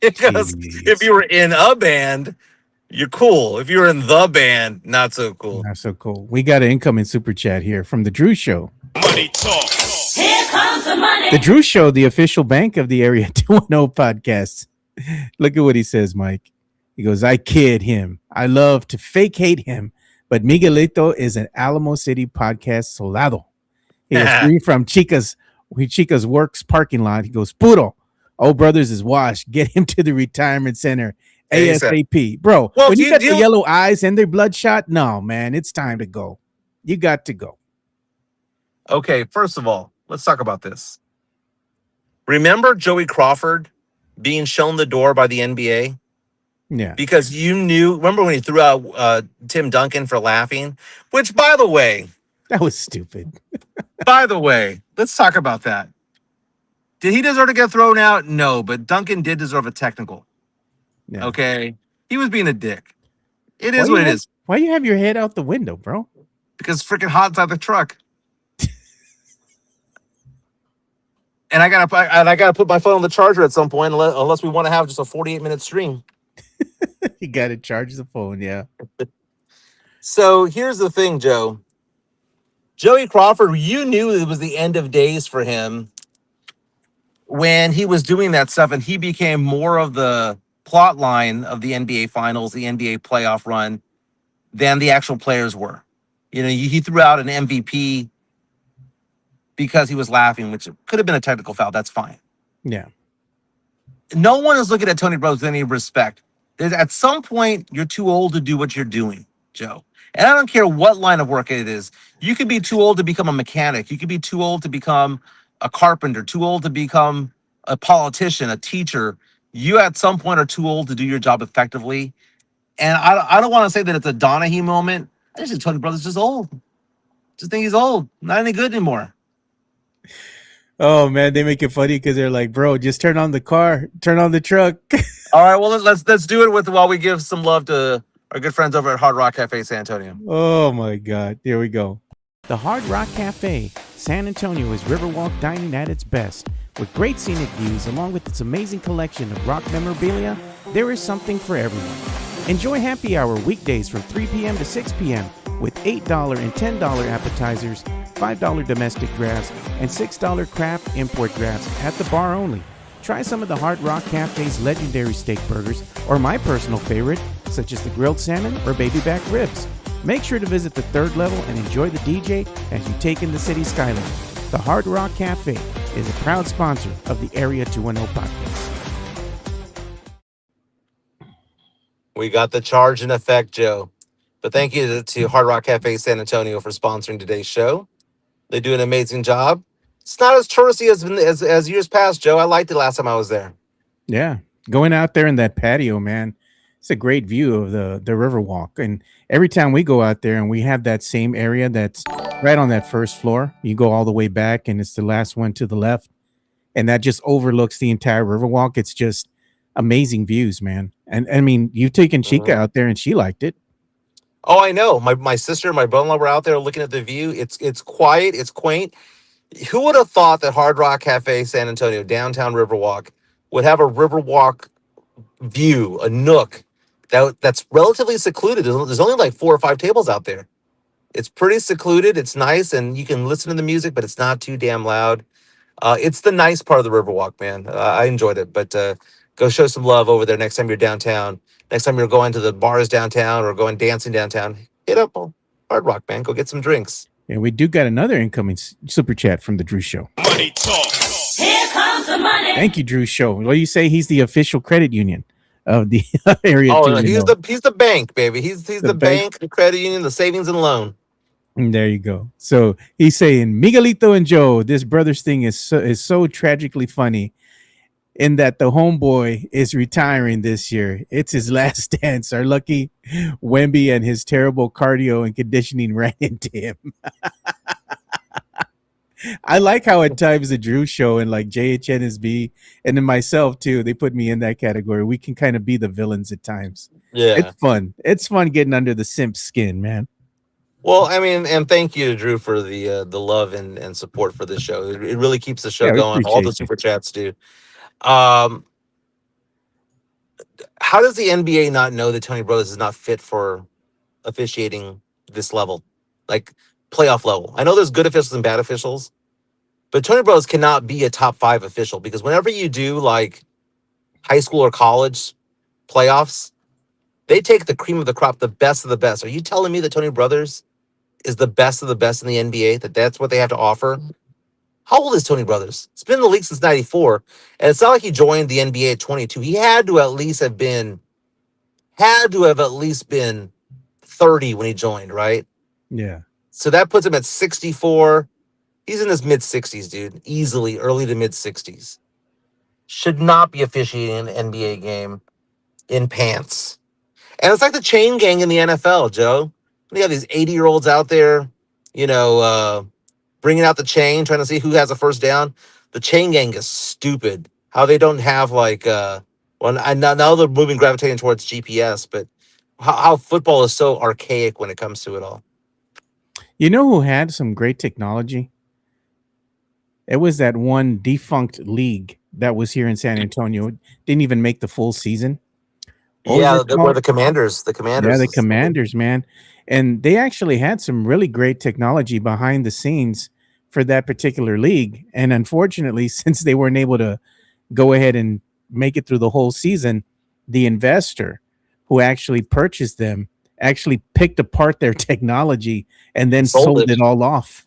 Because if Jeez. you were in a band, you're cool. If you were in the band, not so cool. Not so cool. We got an incoming super chat here from the Drew Show. Money talk. Here comes the money. The Drew Show, the official bank of the Area 210 podcast. Look at what he says, Mike. He goes, I kid him. I love to fake hate him, but Miguelito is an Alamo City podcast solado. He goes, free from Chica's works parking lot. He goes, Puro. Old Brothers is washed. Get him to the retirement center ASAP. Bro, Well, when do you you, got do the you, yellow eyes and they're bloodshot, no, man, it's time to go. You got to go. okay, first of all, let's talk about this. Remember Joey Crawford being shown the door by the NBA? Yeah. Because remember when he threw out Tim Duncan for laughing? Which, by the way, That was stupid. let's talk about that. Did he deserve to get thrown out? No, but Duncan did deserve a technical. Yeah. Okay? He was being a dick. It is what it is. Why you have your head out the window, bro? Because it's freaking hot inside the truck. And I gotta put my phone on the charger at some point, unless we want to have just a 48-minute stream. You got to charge the phone. Yeah. So here's the thing, Joe. Joey Crawford, you knew it was the end of days for him when he was doing that stuff, and he became more of the plot line of the NBA Finals, the NBA playoff run, than the actual players were. He threw out an MVP because he was laughing, which could have been a technical foul. That's fine. Yeah. No one is looking at Tony Bros with any respect. At some point, you're too old to do what you're doing, Joe. And I don't care what line of work it is. You could be too old to become a mechanic. You could be too old to become a carpenter, too old to become a politician, a teacher. You at some point are too old to do your job effectively. And I don't want to say that it's a Donahue moment. I just think Tony Brothers just old. Just think he's old. Not any good anymore. Oh man, they make it funny because they're like, bro, just turn on the car, turn on the truck. All right, well let's do it while we give some love to our good friends over at Hard Rock Cafe San Antonio. Oh my God. Here we go. The Hard Rock Cafe, San Antonio is Riverwalk dining at its best. With great scenic views along with its amazing collection of rock memorabilia, there is something for everyone. Enjoy happy hour weekdays from 3 p.m. to 6 p.m. with $8 and $10 appetizers, $5 domestic drafts, and $6 craft import drafts at the bar only. Try some of the Hard Rock Cafe's legendary steak burgers, or my personal favorite, such as the grilled salmon or baby back ribs. Make sure to visit the third level and enjoy the DJ as you take in the city skyline. The Hard Rock Cafe is a proud sponsor of the Area 210 podcast. We got the charge in effect, Joe. But thank you to Hard Rock Cafe San Antonio for sponsoring today's show. They do an amazing job. It's not as touristy as years past, Joe. I liked it last time I was there. Yeah, going out there in that patio, man, it's a great view of the Riverwalk. And every time we go out there and we have that same area that's right on that first floor, you go all the way back and it's the last one to the left. And that just overlooks the entire Riverwalk. It's just amazing views, man. And I mean, you've taken Chica out there and she liked it. Oh, I know. My sister and my brother-in-law were out there looking at the view. It's quiet, it's quaint. Who would have thought that Hard Rock Cafe San Antonio, downtown Riverwalk, would have a Riverwalk view, a nook that's relatively secluded. There's only like four or five tables out there. It's pretty secluded. It's nice, and you can listen to the music, but it's not too damn loud. It's the nice part of the Riverwalk, man. I enjoyed it, but go show some love over there next time you're downtown. Next time you're going to the bars downtown or going dancing downtown, hit up Hard Rock, man. Go get some drinks. And we do got another incoming super chat from the Drew Show. Money talk. Here comes the money. Thank you, Drew Show. What do you say? He's the official credit union of the area. Oh, no, he's the bank, baby. He's the bank, the credit union, the savings and loan. And there you go. So he's saying Miguelito and Joe, this brothers thing is so tragically funny in that the homeboy is retiring this year. It's his last dance. Our lucky Wemby and his terrible cardio and conditioning ran into him. I like how at times the Drew Show and like JHNSB and then myself too, they put me in that category. We can kind of be the villains at times. Yeah. It's fun. It's fun getting under the simp skin, man. Well, I mean, and thank you to Drew for the love and support for this show. It really keeps the show Yeah, we going. All the appreciate you. super chats do. How does the NBA not know that Tony Brothers is not fit for officiating this level, like playoff level? I know there's good officials and bad officials, but Tony Brothers cannot be a top 5 official because whenever you do like high school or college playoffs, they take the cream of the crop, the best of the best. Are you telling me that Tony Brothers is the best of the best in the NBA? That's what they have to offer? How old is Tony Brothers? He's been in the league since '94, and it's not like he joined the NBA at 22. He had to at least have been 30 when he joined, right? Yeah. So that puts him at 64. He's in his mid 60s, dude. Easily early to mid 60s. Should not be officiating an NBA game in pants. And it's like the chain gang in the NFL, Joe. You have these 80-year-olds out there, bringing out the chain, trying to see who has a first down. The chain gang is stupid. How they don't have now they're gravitating towards GPS, but how football is so archaic when it comes to it all. You know who had some great technology? It was that one defunct league that was here in San Antonio. It didn't even make the full season. Were the Commanders. The Yeah, the Commanders, man. And they actually had some really great technology behind the scenes for that particular league. And unfortunately, since they weren't able to go ahead and make it through the whole season, the investor who actually purchased them actually picked apart their technology and then sold it all off,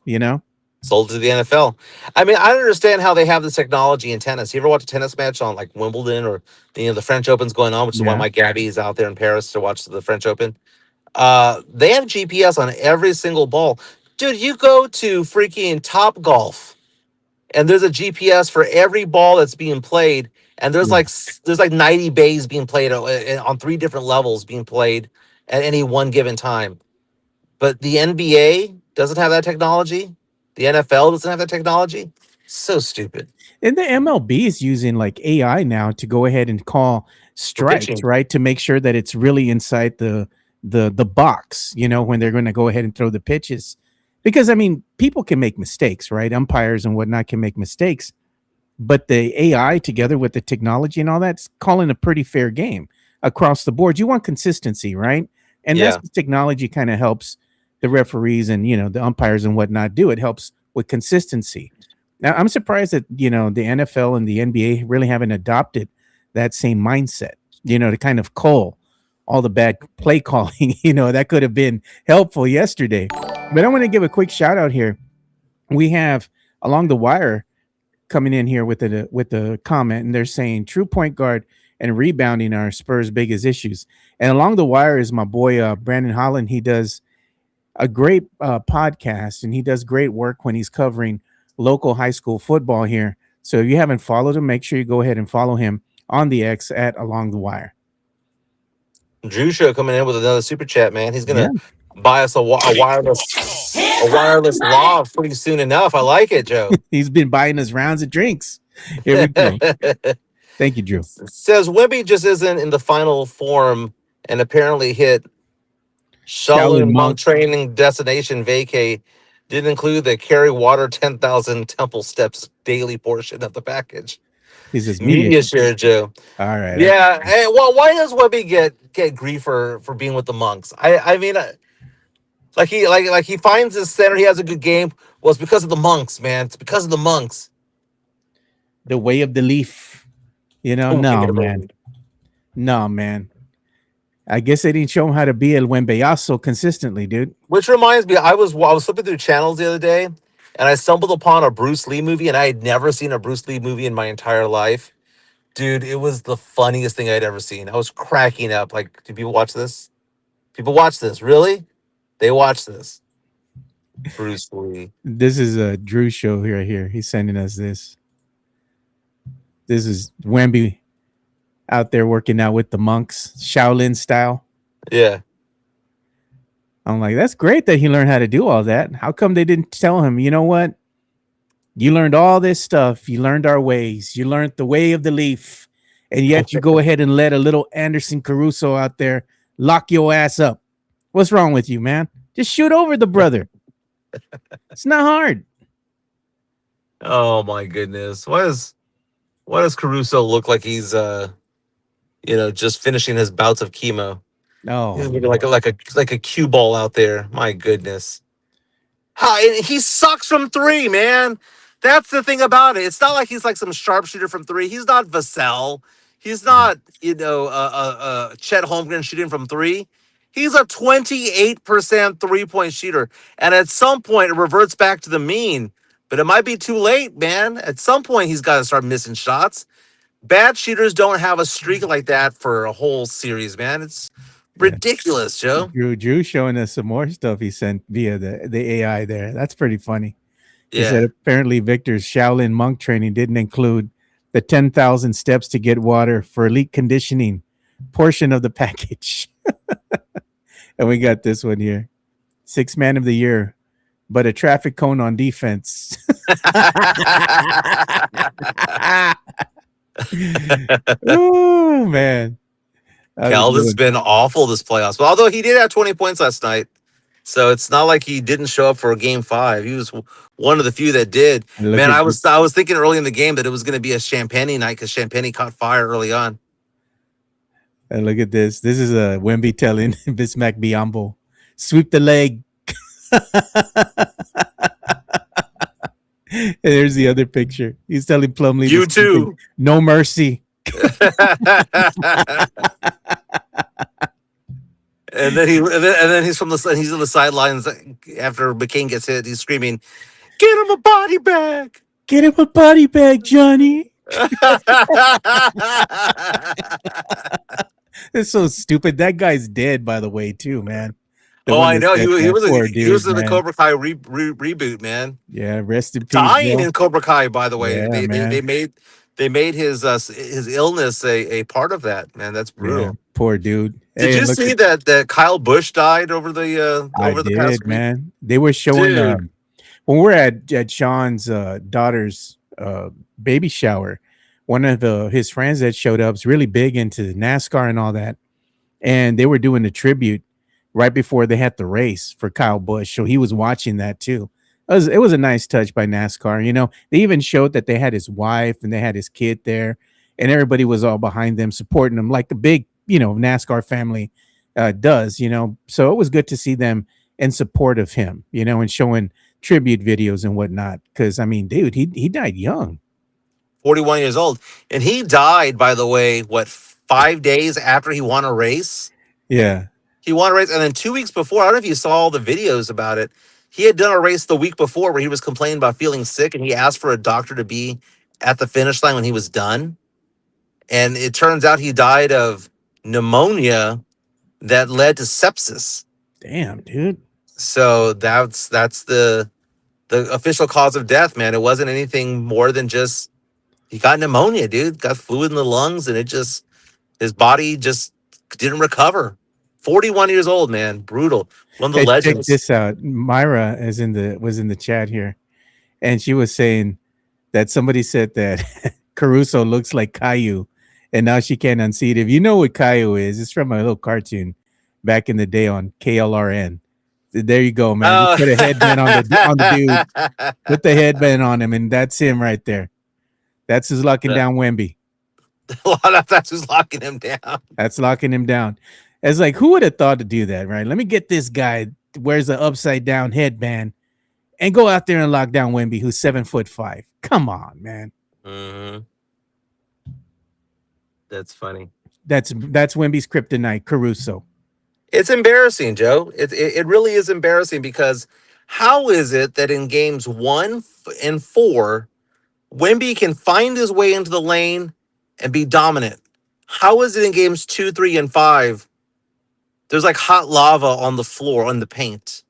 Sold to the NFL. I mean, I don't understand how they have this technology in tennis. You ever watch a tennis match on like Wimbledon or the French Open's going on, which is why Mike Gabby is out there in Paris to watch the French Open. They have GPS on every single ball. Dude, you go to freaking Top Golf and there's a GPS for every ball that's being played. And there's like 90 bays being played on 3 different levels being played at any one given time. But the NBA doesn't have that technology. The NFL doesn't have that technology. So stupid. And the MLB is using like AI now to go ahead and call strikes, right? To make sure that it's really inside the box, when they're going to go ahead and throw the pitches. Because I mean, people can make mistakes, right? Umpires and whatnot can make mistakes. But the AI together with the technology and all that's calling a pretty fair game across the board. You want consistency, right? And that's what technology kind of helps the referees and the umpires and whatnot do. It helps with consistency. Now I'm surprised that the NFL and the NBA really haven't adopted that same mindset, to kind of cull all the bad play calling. That could have been helpful yesterday. But I want to give a quick shout out here. We have Along the Wire coming in here with a comment, and they're saying true point guard and rebounding are Spurs' biggest issues. And Along the Wire is my boy Brandon Holland. He does a great podcast, and he does great work when he's covering local high school football here. So if you haven't followed him, make sure you go ahead and follow him on the X at Along the Wire. Drew Show coming in with another super chat, man. He's gonna buy us a wireless lav pretty soon enough. I like it, Joe. He's been buying us rounds of drinks. Here we go. Thank you, Drew. Says Wemby just isn't in the final form and apparently hit Shaolin Shaolin monk monk. training destination vacay didn't include the carry water 10,000 temple steps daily portion of the package. He says media. Media share, Joe. All right. Yeah. Hey, well, why does Webby get grief for being with the monks? I mean, like he finds his center. He has a good game. Well, it's because of the monks, man. It's because of the monks. The way of the leaf. Oh, No, man. No, man. I guess they didn't show him how to be El Wembeyazo consistently, dude. Which reminds me, I was flipping through channels the other day, and I stumbled upon a Bruce Lee movie, and I had never seen a Bruce Lee movie in my entire life. Dude, it was the funniest thing I'd ever seen. I was cracking up. Like, do people watch this? People watch this, really? They watch this. Bruce Lee. This is a Drew show here. Here, he's sending us this. This is Wemby out there working out with the monks, Shaolin style. Yeah. I'm like, that's great that he learned how to do all that. How come they didn't tell him, you know what? You learned all this stuff. You learned our ways. You learned the way of the leaf. And yet you go ahead and let a little Anderson Caruso out there lock your ass up. What's wrong with you, man? Just shoot over the brother. It's not hard. Oh my goodness. Why does Caruso look like he's just finishing his bouts of chemo? Oh, He's looking like a cue ball out there. My goodness. He sucks from three, man. That's the thing about it. It's not like he's like some sharpshooter from three. He's not Vassell. He's not, Chet Holmgren shooting from three. He's a 28% three-point shooter. And at some point, it reverts back to the mean. But it might be too late, man. At some point, he's got to start missing shots. Bad shooters don't have a streak like that for a whole series, man. It's yeah. ridiculous, Joe. Drew showing us some more stuff he sent via the AI there. That's pretty funny. He Yeah. said apparently Victor's Shaolin monk training didn't include the 10,000 steps to get water for elite conditioning portion of the package. And we got this one here. 6th man of the year, but a traffic cone on defense. Oh, man. Calvin's been awful this playoffs. But although he did have 20 points last night, so it's not like he didn't show up for game 5. He was one of the few that did. Man, I was thinking early in the game that it was going to be a Champagne night because Champagne caught fire early on. And look at this. This is a Wemby telling Bismack Biyombo, sweep the leg. And there's the other picture. He's telling Plumlee, You too. No mercy. And then he's on the sidelines after McCain gets hit. He's screaming, "Get him a body bag! Get him a body bag, Johnny!" It's so stupid. That guy's dead, by the way, too, man. I know. He was in the Cobra Kai reboot, man. Yeah, rest in peace. Dying in Cobra Kai, by the way. Yeah, they made his illness a part of that, man. That's brutal. Yeah, poor dude. Did you see that Kyle Busch died over the past week? Man. They were showing when we're at Sean's daughter's baby shower. One of his friends that showed up is really big into NASCAR and all that, and they were doing the tribute right before they had the race for Kyle Busch, so he was watching that too. It was a nice touch by NASCAR. You know, they even showed that they had his wife and they had his kid there, and everybody was all behind them, supporting them like the big, NASCAR family does. So it was good to see them in support of him, and showing tribute videos and whatnot. Because I mean, dude, he died young. 41 years old. And he died, by the way, 5 days after he won a race? Yeah. He won a race. And then 2 weeks before, I don't know if you saw all the videos about it. He had done a race the week before where he was complaining about feeling sick, and he asked for a doctor to be at the finish line when he was done. And it turns out he died of pneumonia that led to sepsis. Damn, dude. So that's the official cause of death, man. It wasn't anything more than just he got pneumonia, dude. Got fluid in the lungs, and his body just didn't recover. 41 years old, man. Brutal. One of the legends. Check this out. Myra was in the chat here, and she was saying that somebody said that Caruso looks like Caillou, and now she can't unsee it. If you know what Caillou is, it's from a little cartoon. back in the day on KLRN. There you go, man. Just Oh, put a headband on the dude. Put the headband on him, and that's him right there. That's his locking down Wemby. a lot of that's who's locking him down. That's locking him down. It's like, who would have thought to do that, right? Let me get this guy wears the upside down headband and go out there and lock down Wemby, who's 7'5". Come on, man. Mm-hmm. That's funny. That's Wemby's kryptonite, Caruso. It's embarrassing, Joe. It really is embarrassing because how is it that in games 1 and 4, Wemby can find his way into the lane and be dominant? How is it in games 2, 3, and 5? There's like hot lava on the floor, on the paint.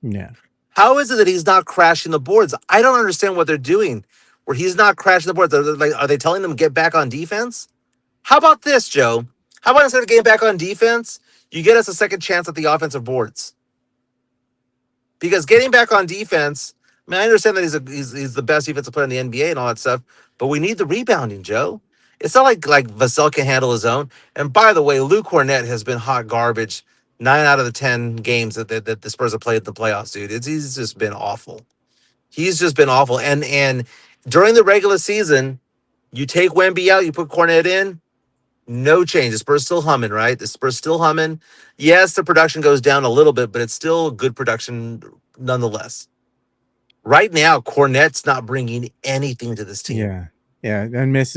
Yeah. How is it that he's not crashing the boards? I don't understand what they're doing where he's not crashing the boards. Are they telling them to get back on defense? How about this, Joe? How about instead of getting back on defense, you get us a second chance at the offensive boards? Because getting back on defense, I mean, I understand that he's the best defensive player in the NBA and all that stuff, but we need the rebounding, Joe. It's not like Vassell can handle his own. And by the way, Luke Cornett has been hot garbage 9 out of the 10 games that the Spurs have played in the playoffs, dude. He's just been awful. He's just been awful. And during the regular season, you take Wemby out, you put Cornett in, no change. The Spurs still humming, right? The Spurs still humming. Yes, the production goes down a little bit, but it's still good production nonetheless. Right now, Cornett's not bringing anything to this team. Yeah. Yeah. And Miss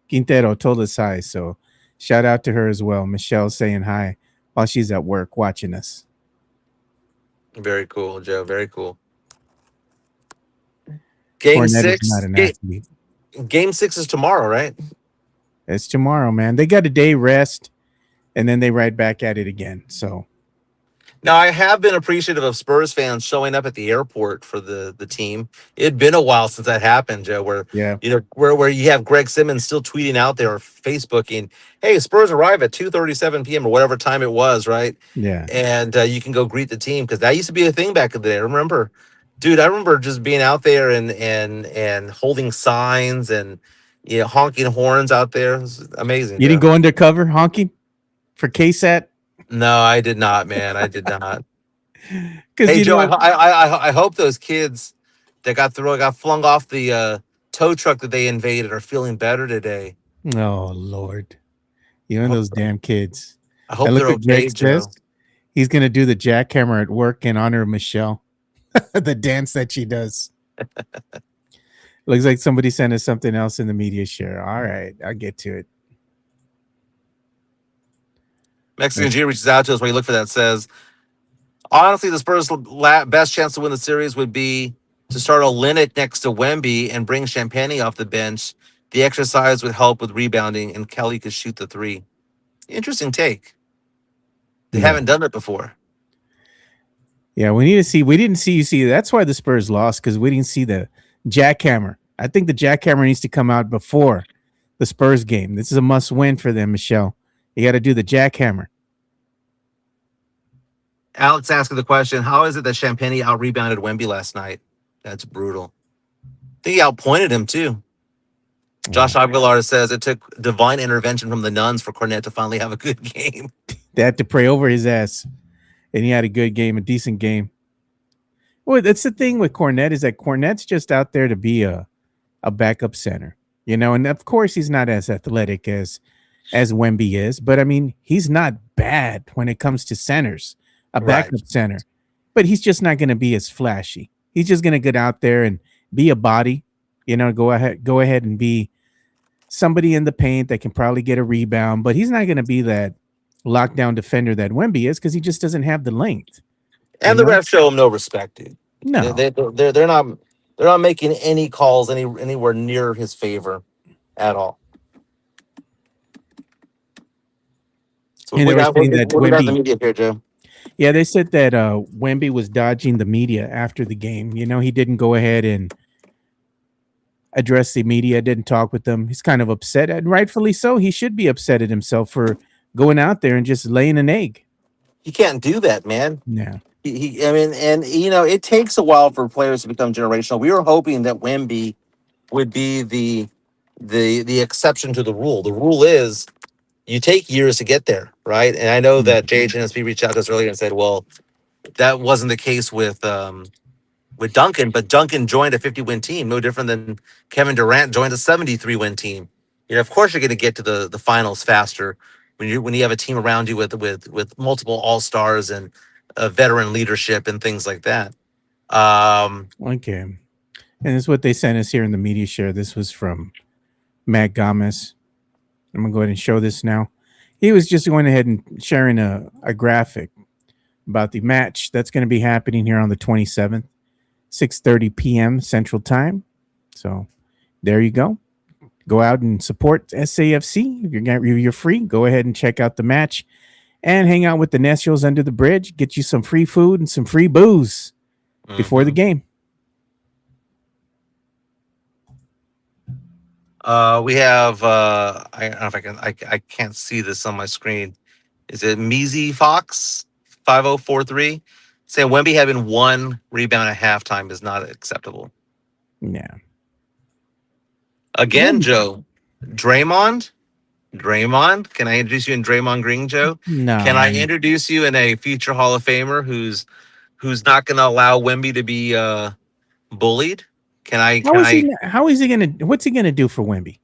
Quintero told us hi. So shout out to her as well. Michelle saying hi while she's at work watching us. Very cool, Joe. Very cool. Game Cornette is 6. not an athlete. Game 6 is tomorrow, right? It's tomorrow, man. They got a day rest, and then they right back at it again. So now, I have been appreciative of Spurs fans showing up at the airport for the team. It'd been a while since that happened, Joe. Where where you have Greg Simmons still tweeting out there or Facebooking, "Hey, Spurs arrive at 2:37 p.m. or whatever time it was, right?" Yeah, and you can go greet the team because that used to be a thing back in the day. I remember just being out there and holding signs and honking horns out there. It was amazing. You didn't go undercover honking for KSAT? No, I did not, man. I did not. Because Hey, Joe, I hope those kids that got flung off the tow truck that they invaded are feeling better today. Oh Lord, you and those damn kids. I hope look they're at Greg okay, Joe. says he's gonna do the jackhammer at work in honor of Michelle. The dance that she does. Looks like somebody sent us something else in the media share. All right, I'll get to it. Mexican G reaches out to us while you look for that. Says, honestly, the Spurs' best chance to win the series would be to start Olynyk next to Wemby and bring Champagnie off the bench. The exercise would help with rebounding, and Kelly could shoot the three. Interesting take. They haven't done it before. Yeah, we need to see. We didn't see you see. That's why the Spurs lost, because we didn't see the jackhammer. I think the jackhammer needs to come out before the Spurs game. This is a must win for them, Michelle. You got to do the jackhammer. Alex asking the question, how is it that Champagnie out-rebounded Wemby last night? That's brutal. I think he outpointed him, too. Josh Aguilar says it took divine intervention from the nuns for Cornette to finally have a good game. They had to pray over his ass, and he had a good game, a decent game. Well, that's the thing with Cornette, is that Cornette's just out there to be a backup center, and of course he's not as athletic as Wemby is, but I mean, he's not bad when it comes to centers, a backup center, but he's just not going to be as flashy. He's just going to get out there and be a body, go ahead and be somebody in the paint that can probably get a rebound, but he's not going to be that lockdown defender that Wemby is, because he just doesn't have the length. And the refs show him no respect, dude. No, they're not making any calls anywhere near his favor at all. So and they were saying that Wemby, the media here, Joe. Yeah, they said that Wemby was dodging the media after the game. He didn't go ahead and address the media, didn't talk with them. He's kind of upset, and rightfully so. He should be upset at himself for going out there and just laying an egg. He can't do that, man. Yeah. It takes a while for players to become generational. We were hoping that Wemby would be the exception to the rule. The rule is you take years to get there, right? And I know that JHNSP reached out to us earlier and said, well, that wasn't the case with Duncan, but Duncan joined a 50-win team, no different than Kevin Durant joined a 73-win team. Of course, you're going to get to the finals faster when you have a team around you with multiple all stars and veteran leadership and things like that. Okay, and this is what they sent us here in the media share. This was from Matt Gomez. I'm gonna go ahead and show this now. He was just going ahead and sharing a graphic about the match that's going to be happening here on the 27th, 6:30 p.m. Central Time. So there you go. Go out and support SAFC. If you're free, go ahead and check out the match and hang out with the Necios under the bridge. Get you some free food and some free booze before the game. We have I don't know if I can't see this on my screen. Is it Measy Fox 5043 saying Wemby having one rebound at halftime is not acceptable? Yeah. Again, Joe, Draymond, can I introduce you in Draymond Green, Joe? No. Can I introduce you in a future Hall of Famer who's not going to allow Wemby to be bullied? How is he going to? What's he going to do for Wemby?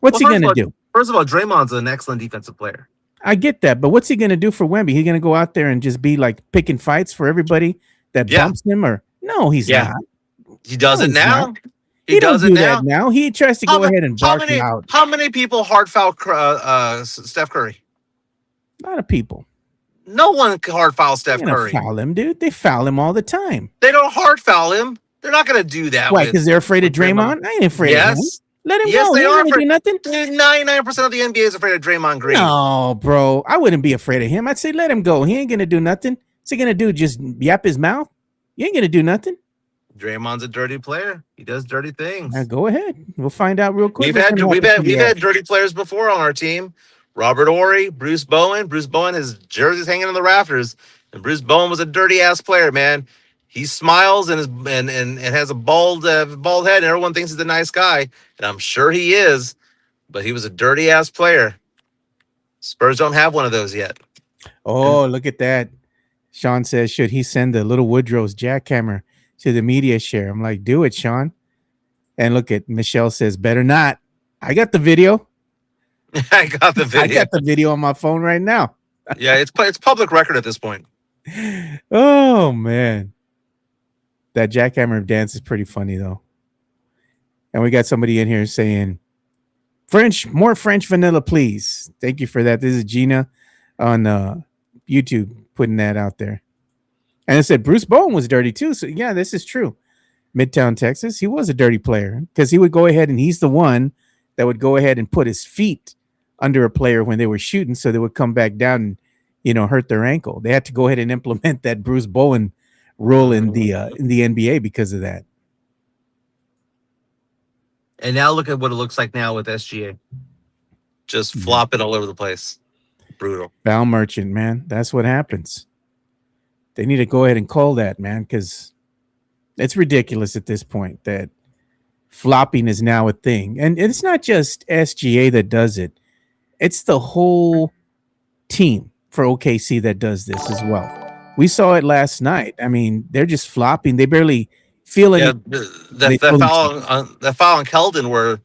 What's he going to do? First of all, Draymond's an excellent defensive player. I get that, but what's he going to do for Wemby? He's going to go out there and just be like picking fights for everybody that bumps him, or no? He's not. He does it now. Not. He does it now. He tries to go ahead and bark out. How many people hard foul Steph Curry? A lot of people. No one hard foul Steph Curry. Foul him, dude. They foul him all the time. They don't hard foul him. They're not going to do that. Why? Because they're afraid of Draymond? I ain't afraid of him. Let him go. They are. Do nothing. 99% of the NBA is afraid of Draymond Green. No, bro. I wouldn't be afraid of him. I'd say let him go. He ain't going to do nothing. What's he going to do? Just yap his mouth? You ain't going to do nothing. Draymond's a dirty player. He does dirty things. Go ahead. We'll find out real quick. We've had dirty players before on our team. Robert Horry, Bruce Bowen. Bruce Bowen, his jersey's hanging in the rafters, and Bruce Bowen was a dirty ass player, man. He smiles and has a bald head, and everyone thinks he's a nice guy, and I'm sure he is. But he was a dirty ass player. Spurs don't have one of those yet. Oh, look at that! Sean says, should he send the little Woodrow's jackhammer to the media share? I'm like, do it, Sean. And look at Michelle says, better not. I got the video. I got the video on my phone right now. Yeah, it's public record at this point. Oh man, that jackhammer dance is pretty funny though. And we got somebody in here saying, more French vanilla, please. Thank you for that. This is Gina on YouTube putting that out there. And it said Bruce Bowen was dirty too. So yeah, this is true. Midtown Texas, he was a dirty player because he would go ahead and he's the one that would go ahead and put his feet under a player when they were shooting, so they would come back down and hurt their ankle. They had to go ahead and implement that Bruce Bowen rule in the NBA because of that. And now look at what it looks like now with SGA, just flopping all over the place. Brutal. Foul merchant, man. That's what happens. They need to go ahead and call that, man, because it's ridiculous at this point that flopping is now a thing. And it's not just SGA that does it. It's the whole team for OKC that does this as well. We saw it last night. I mean, they're just flopping. They barely feel it. The foul on Keldon where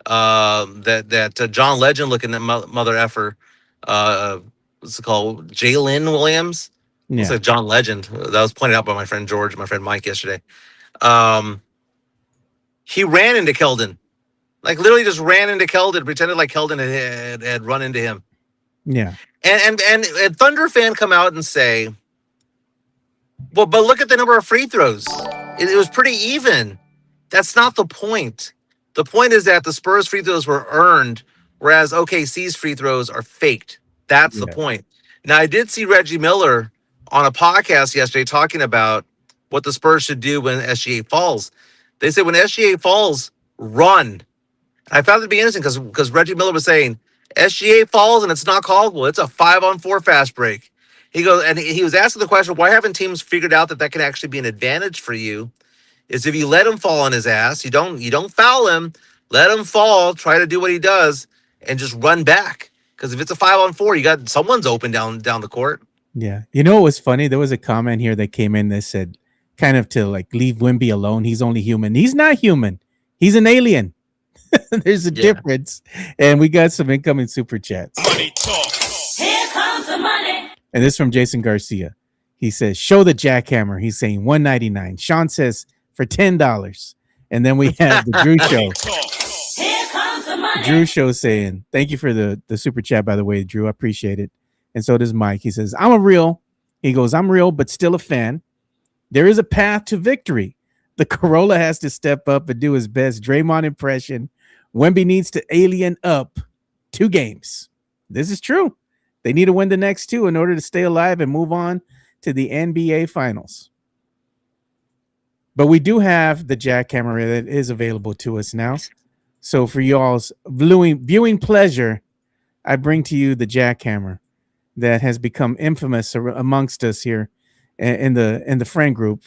that John Legend looking at mother effer. What's it called? Jalen Williams. Yeah. It's like John Legend. That was pointed out by my friend George, my friend Mike yesterday. He ran into Keldon. Like literally just ran into Keldon, pretended like Keldon had run into him. Yeah. And Thunder fan come out and say, well, but look at the number of free throws. It was pretty even. That's not the point. The point is that the Spurs free throws were earned, whereas OKC's free throws are faked. That's the point. Now, I did see Reggie Miller on a podcast yesterday talking about what the Spurs should do when SGA falls. They said when SGA falls, run. I found it to be interesting because Reggie Miller was saying SGA falls and it's not called. Well, it's a 5-on-4 fast break. He goes, and he was asking the question, why haven't teams figured out that can actually be an advantage for you? Is if you let him fall on his ass, you don't foul him, let him fall, try to do what he does, and just run back. Because if it's a 5-on-4, you got someone's open down the court. Yeah. You know what was funny? There was a comment here that came in that said, kind of to like leave Wimby alone. He's only human. He's not human. He's an alien. There's a difference. And we got some incoming super chats. Money talk. Here comes the money. And this is from Jason Garcia. He says, show the jackhammer. He's saying $1.99. Sean says for $10. And then we have the Drew Show. Here comes the money. Drew Show saying, thank you for the super chat, by the way, Drew. I appreciate it. And so does Mike. He says, I'm real, but still a fan. There is a path to victory. The Corolla has to step up and do his best Draymond impression. Wemby needs to alien up 2 games. This is true. They need to win the next 2 in order to stay alive and move on to the NBA Finals. But we do have the jackhammer that is available to us now. So for y'all's viewing pleasure, I bring to you the jackhammer that has become infamous amongst us here in the friend group.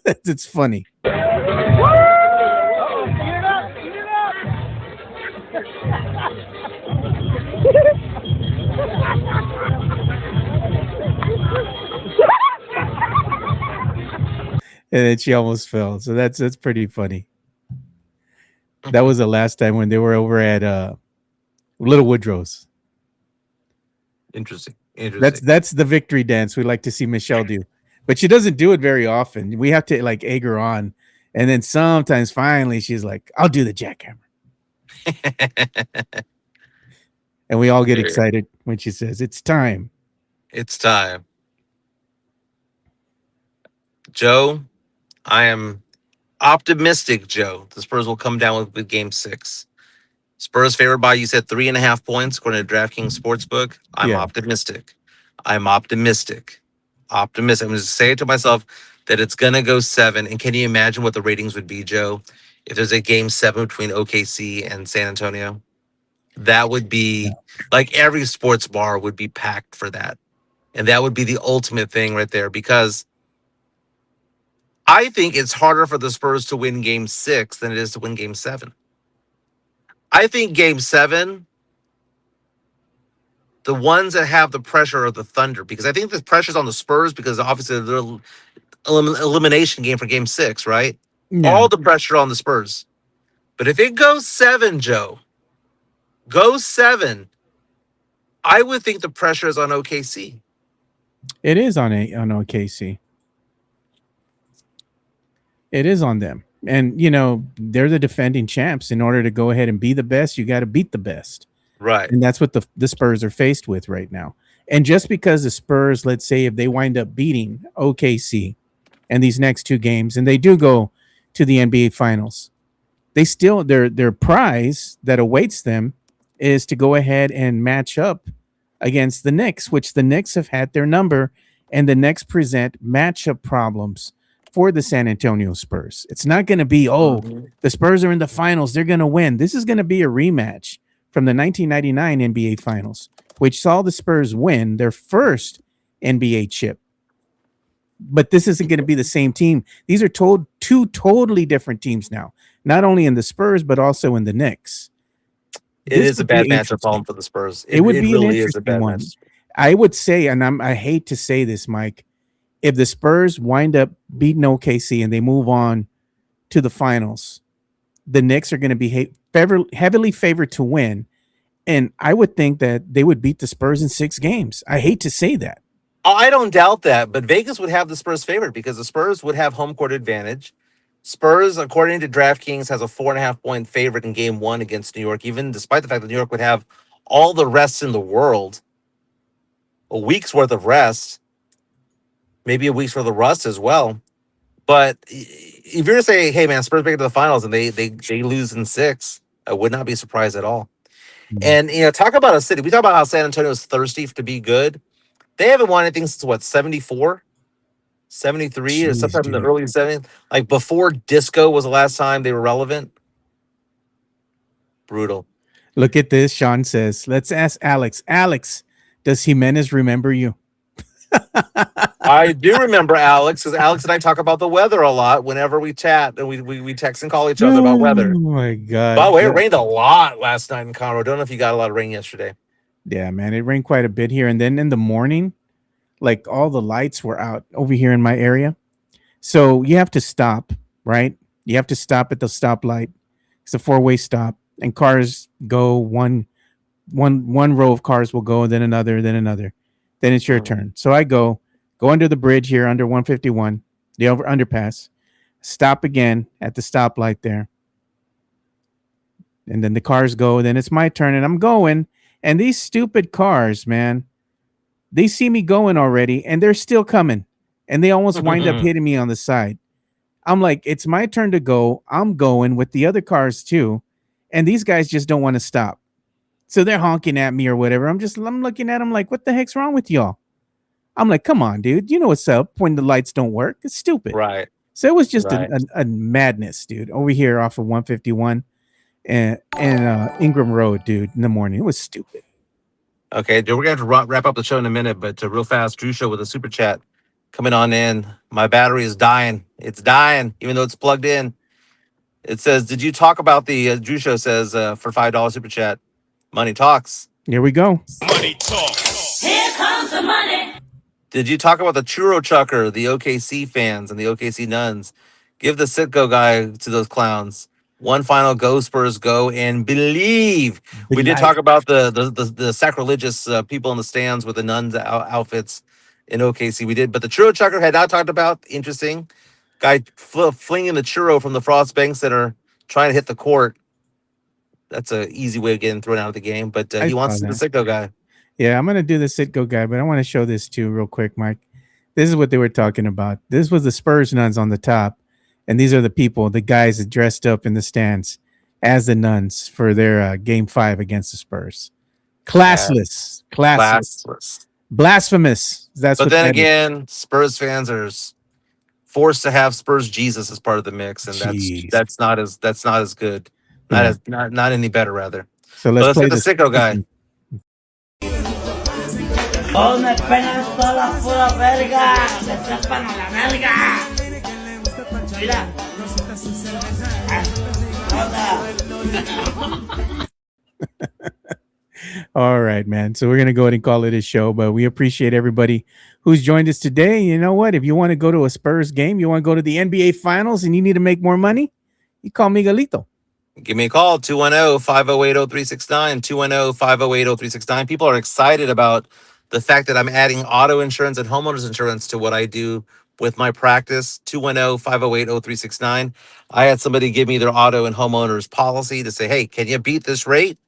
It's funny. And then she almost fell. So that's pretty funny. That was the last time when they were over at Little Woodrow's. Interesting. That's the victory dance we like to see Michelle do. But she doesn't do it very often. We have to like egg her on. And then sometimes finally she's like, I'll do the jackhammer. And we all get excited when she says, it's time. It's time. Joe, I am optimistic, Joe. The Spurs will come down with game 6. Spurs favored by, you said, 3.5 points according to DraftKings Sportsbook. I'm optimistic. I'm optimistic. I'm going to say it to myself that it's going to go 7. And can you imagine what the ratings would be, Joe, if there's a game 7 between OKC and San Antonio? That would be like every sports bar would be packed for that. And that would be the ultimate thing right there, because I think it's harder for the Spurs to win game 6 than it is to win game 7. I think game 7, the ones that have the pressure are the Thunder, because I think the pressure's on the Spurs because obviously the elimination game for game 6, right? Yeah. All the pressure on the Spurs. But if it goes 7, Joe, goes 7, I would think the pressure is on OKC. It is on OKC. It is on them. And, you know, they're the defending champs. In order to go ahead and be the best, you got to beat the best. Right. And that's what the Spurs are faced with right now. And just because the Spurs, let's say, if they wind up beating OKC and these next 2 games, and they do go to the NBA Finals, they still, their prize that awaits them is to go ahead and match up against the Knicks, which the Knicks have had their number, and the Knicks present matchup problems for the San Antonio Spurs. It's not going to be, the Spurs are in the finals, they're going to win. This is going to be a rematch from the 1999 NBA Finals, which saw the Spurs win their first NBA chip. But this isn't going to be the same team. These are 2 totally different teams now, not only in the Spurs, but also in the Knicks. It is a bad matchup problem for the Spurs. It would be really an interesting one. I would say, and I hate to say this, Mike, if the Spurs wind up beating OKC and they move on to the finals, the Knicks are going to be heavily favored to win. And I would think that they would beat the Spurs in 6 games. I hate to say that. I don't doubt that, but Vegas would have the Spurs favored because the Spurs would have home court advantage. Spurs, according to DraftKings, has a 4.5 point favorite in game 1 against New York, even despite the fact that New York would have all the rest in the world, a week's worth of rest, maybe a week's worth of rust as well. But if you're to say, hey, man, Spurs make it to the finals and they lose in 6, I would not be surprised at all. Mm-hmm. And, you know, talk about a city. We talk about how San Antonio is thirsty to be good. They haven't won anything since, what, 74? 73 or sometime in the early 70s, like before disco was the last time they were relevant. Brutal. Look at this. Sean says, let's ask Alex. Alex, does Jimenez remember you? I do remember Alex, because Alex and I talk about the weather a lot whenever we chat and we text and call each other about weather. Oh my God. By the way, it rained a lot last night in Conroe. Don't know if you got a lot of rain yesterday. Yeah, man, it rained quite a bit here, and then in the morning, like all the lights were out over here in my area. So you have to stop, right? You have to stop at the stoplight. It's a four-way stop, and cars go one row of cars will go, then another, then another. Then it's your Mhm. turn. So I go under the bridge here under 151, the underpass, stop again at the stoplight there, and then the cars go. Then it's my turn, and I'm going. And these stupid cars, man, they see me going already, and they're still coming, and they almost wind up hitting me on the side. I'm like, it's my turn to go. I'm going with the other cars too, and these guys just don't want to stop. So they're honking at me or whatever. I'm looking at them like, what the heck's wrong with y'all? I'm like, come on, dude. You know what's up when the lights don't work? It's stupid. Right. So it was just Right. a madness, dude, over here off of 151 and Ingram Road, dude, in the morning. It was stupid. Okay, dude, we're gonna have to wrap up the show in a minute, but real fast, Drew Show with a super chat coming on in. My battery is dying. It's dying, even though it's plugged in. It says, "Did you talk about the Drew Show?" Says for $5 super chat. Money talks. Here we go. Money talk. Here comes the money. Did you talk about the churro chucker, the OKC fans and the OKC nuns? Give the Sitco guy to those clowns. One final go Spurs go and believe. We did talk about the sacrilegious people in the stands with the nuns outfits in OKC. We did, but the churro chucker had not talked about. Interesting guy flinging the churro from the Frost Bank Center, trying to hit the court. That's an easy way of getting thrown out of the game. But I he wants saw to be the that. Sitco guy. Yeah, I'm gonna do the Sitco guy, but I want to show this too real quick, Mike. This is what they were talking about. This was the Spurs nuns on the top, and these are the people, the guys that dressed up in the stands as the nuns for their game 5 against the Spurs. Classless, classless, Classless. blasphemous. That's But what then that is. again, Spurs fans are forced to have Spurs Jesus as part of the mix, and Jeez. that's not as good, Yeah. not any better rather. So But let's let's play get the this. Sicko guy. Todos me pegan toda la pura verga, me trepan a la verga. Mira. All right, man. So we're gonna go ahead and call it a show, but we appreciate everybody who's joined us today. You know what? If you want to go to a Spurs game, you want to go to the NBA Finals, and you need to make more money, you call Miguelito. Give me a call, 210-508-0369, 210-508-0369. People are excited about the fact that I'm adding auto insurance and homeowners insurance to what I do with my practice, 210-508-0369. I had somebody give me their auto and homeowners policy to say, hey, can you beat this rate?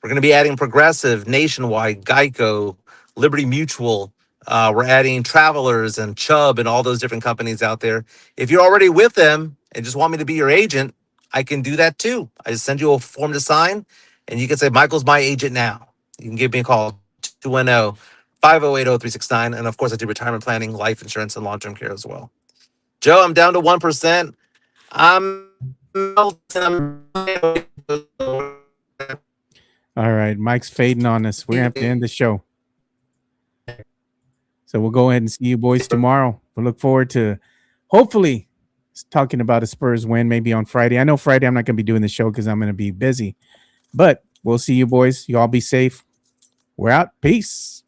We're going to be adding Progressive, Nationwide, Geico, Liberty Mutual. We're adding Travelers and Chubb and all those different companies out there. If you're already with them and just want me to be your agent, I can do that too. I just send you a form to sign, and you can say, Michael's my agent now. You can give me a call, 210-508-0369. And of course, I do retirement planning, life insurance, and long-term care as well. Joe, I'm down to 1%. I'm All right, Mike's fading on us. We're gonna have to end the show. So we'll go ahead and see you boys tomorrow. We'll look forward to hopefully talking about a Spurs win maybe on Friday. I know Friday I'm not gonna be doing the show because I'm gonna be busy, but we'll see you boys. You all be safe. We're out. Peace.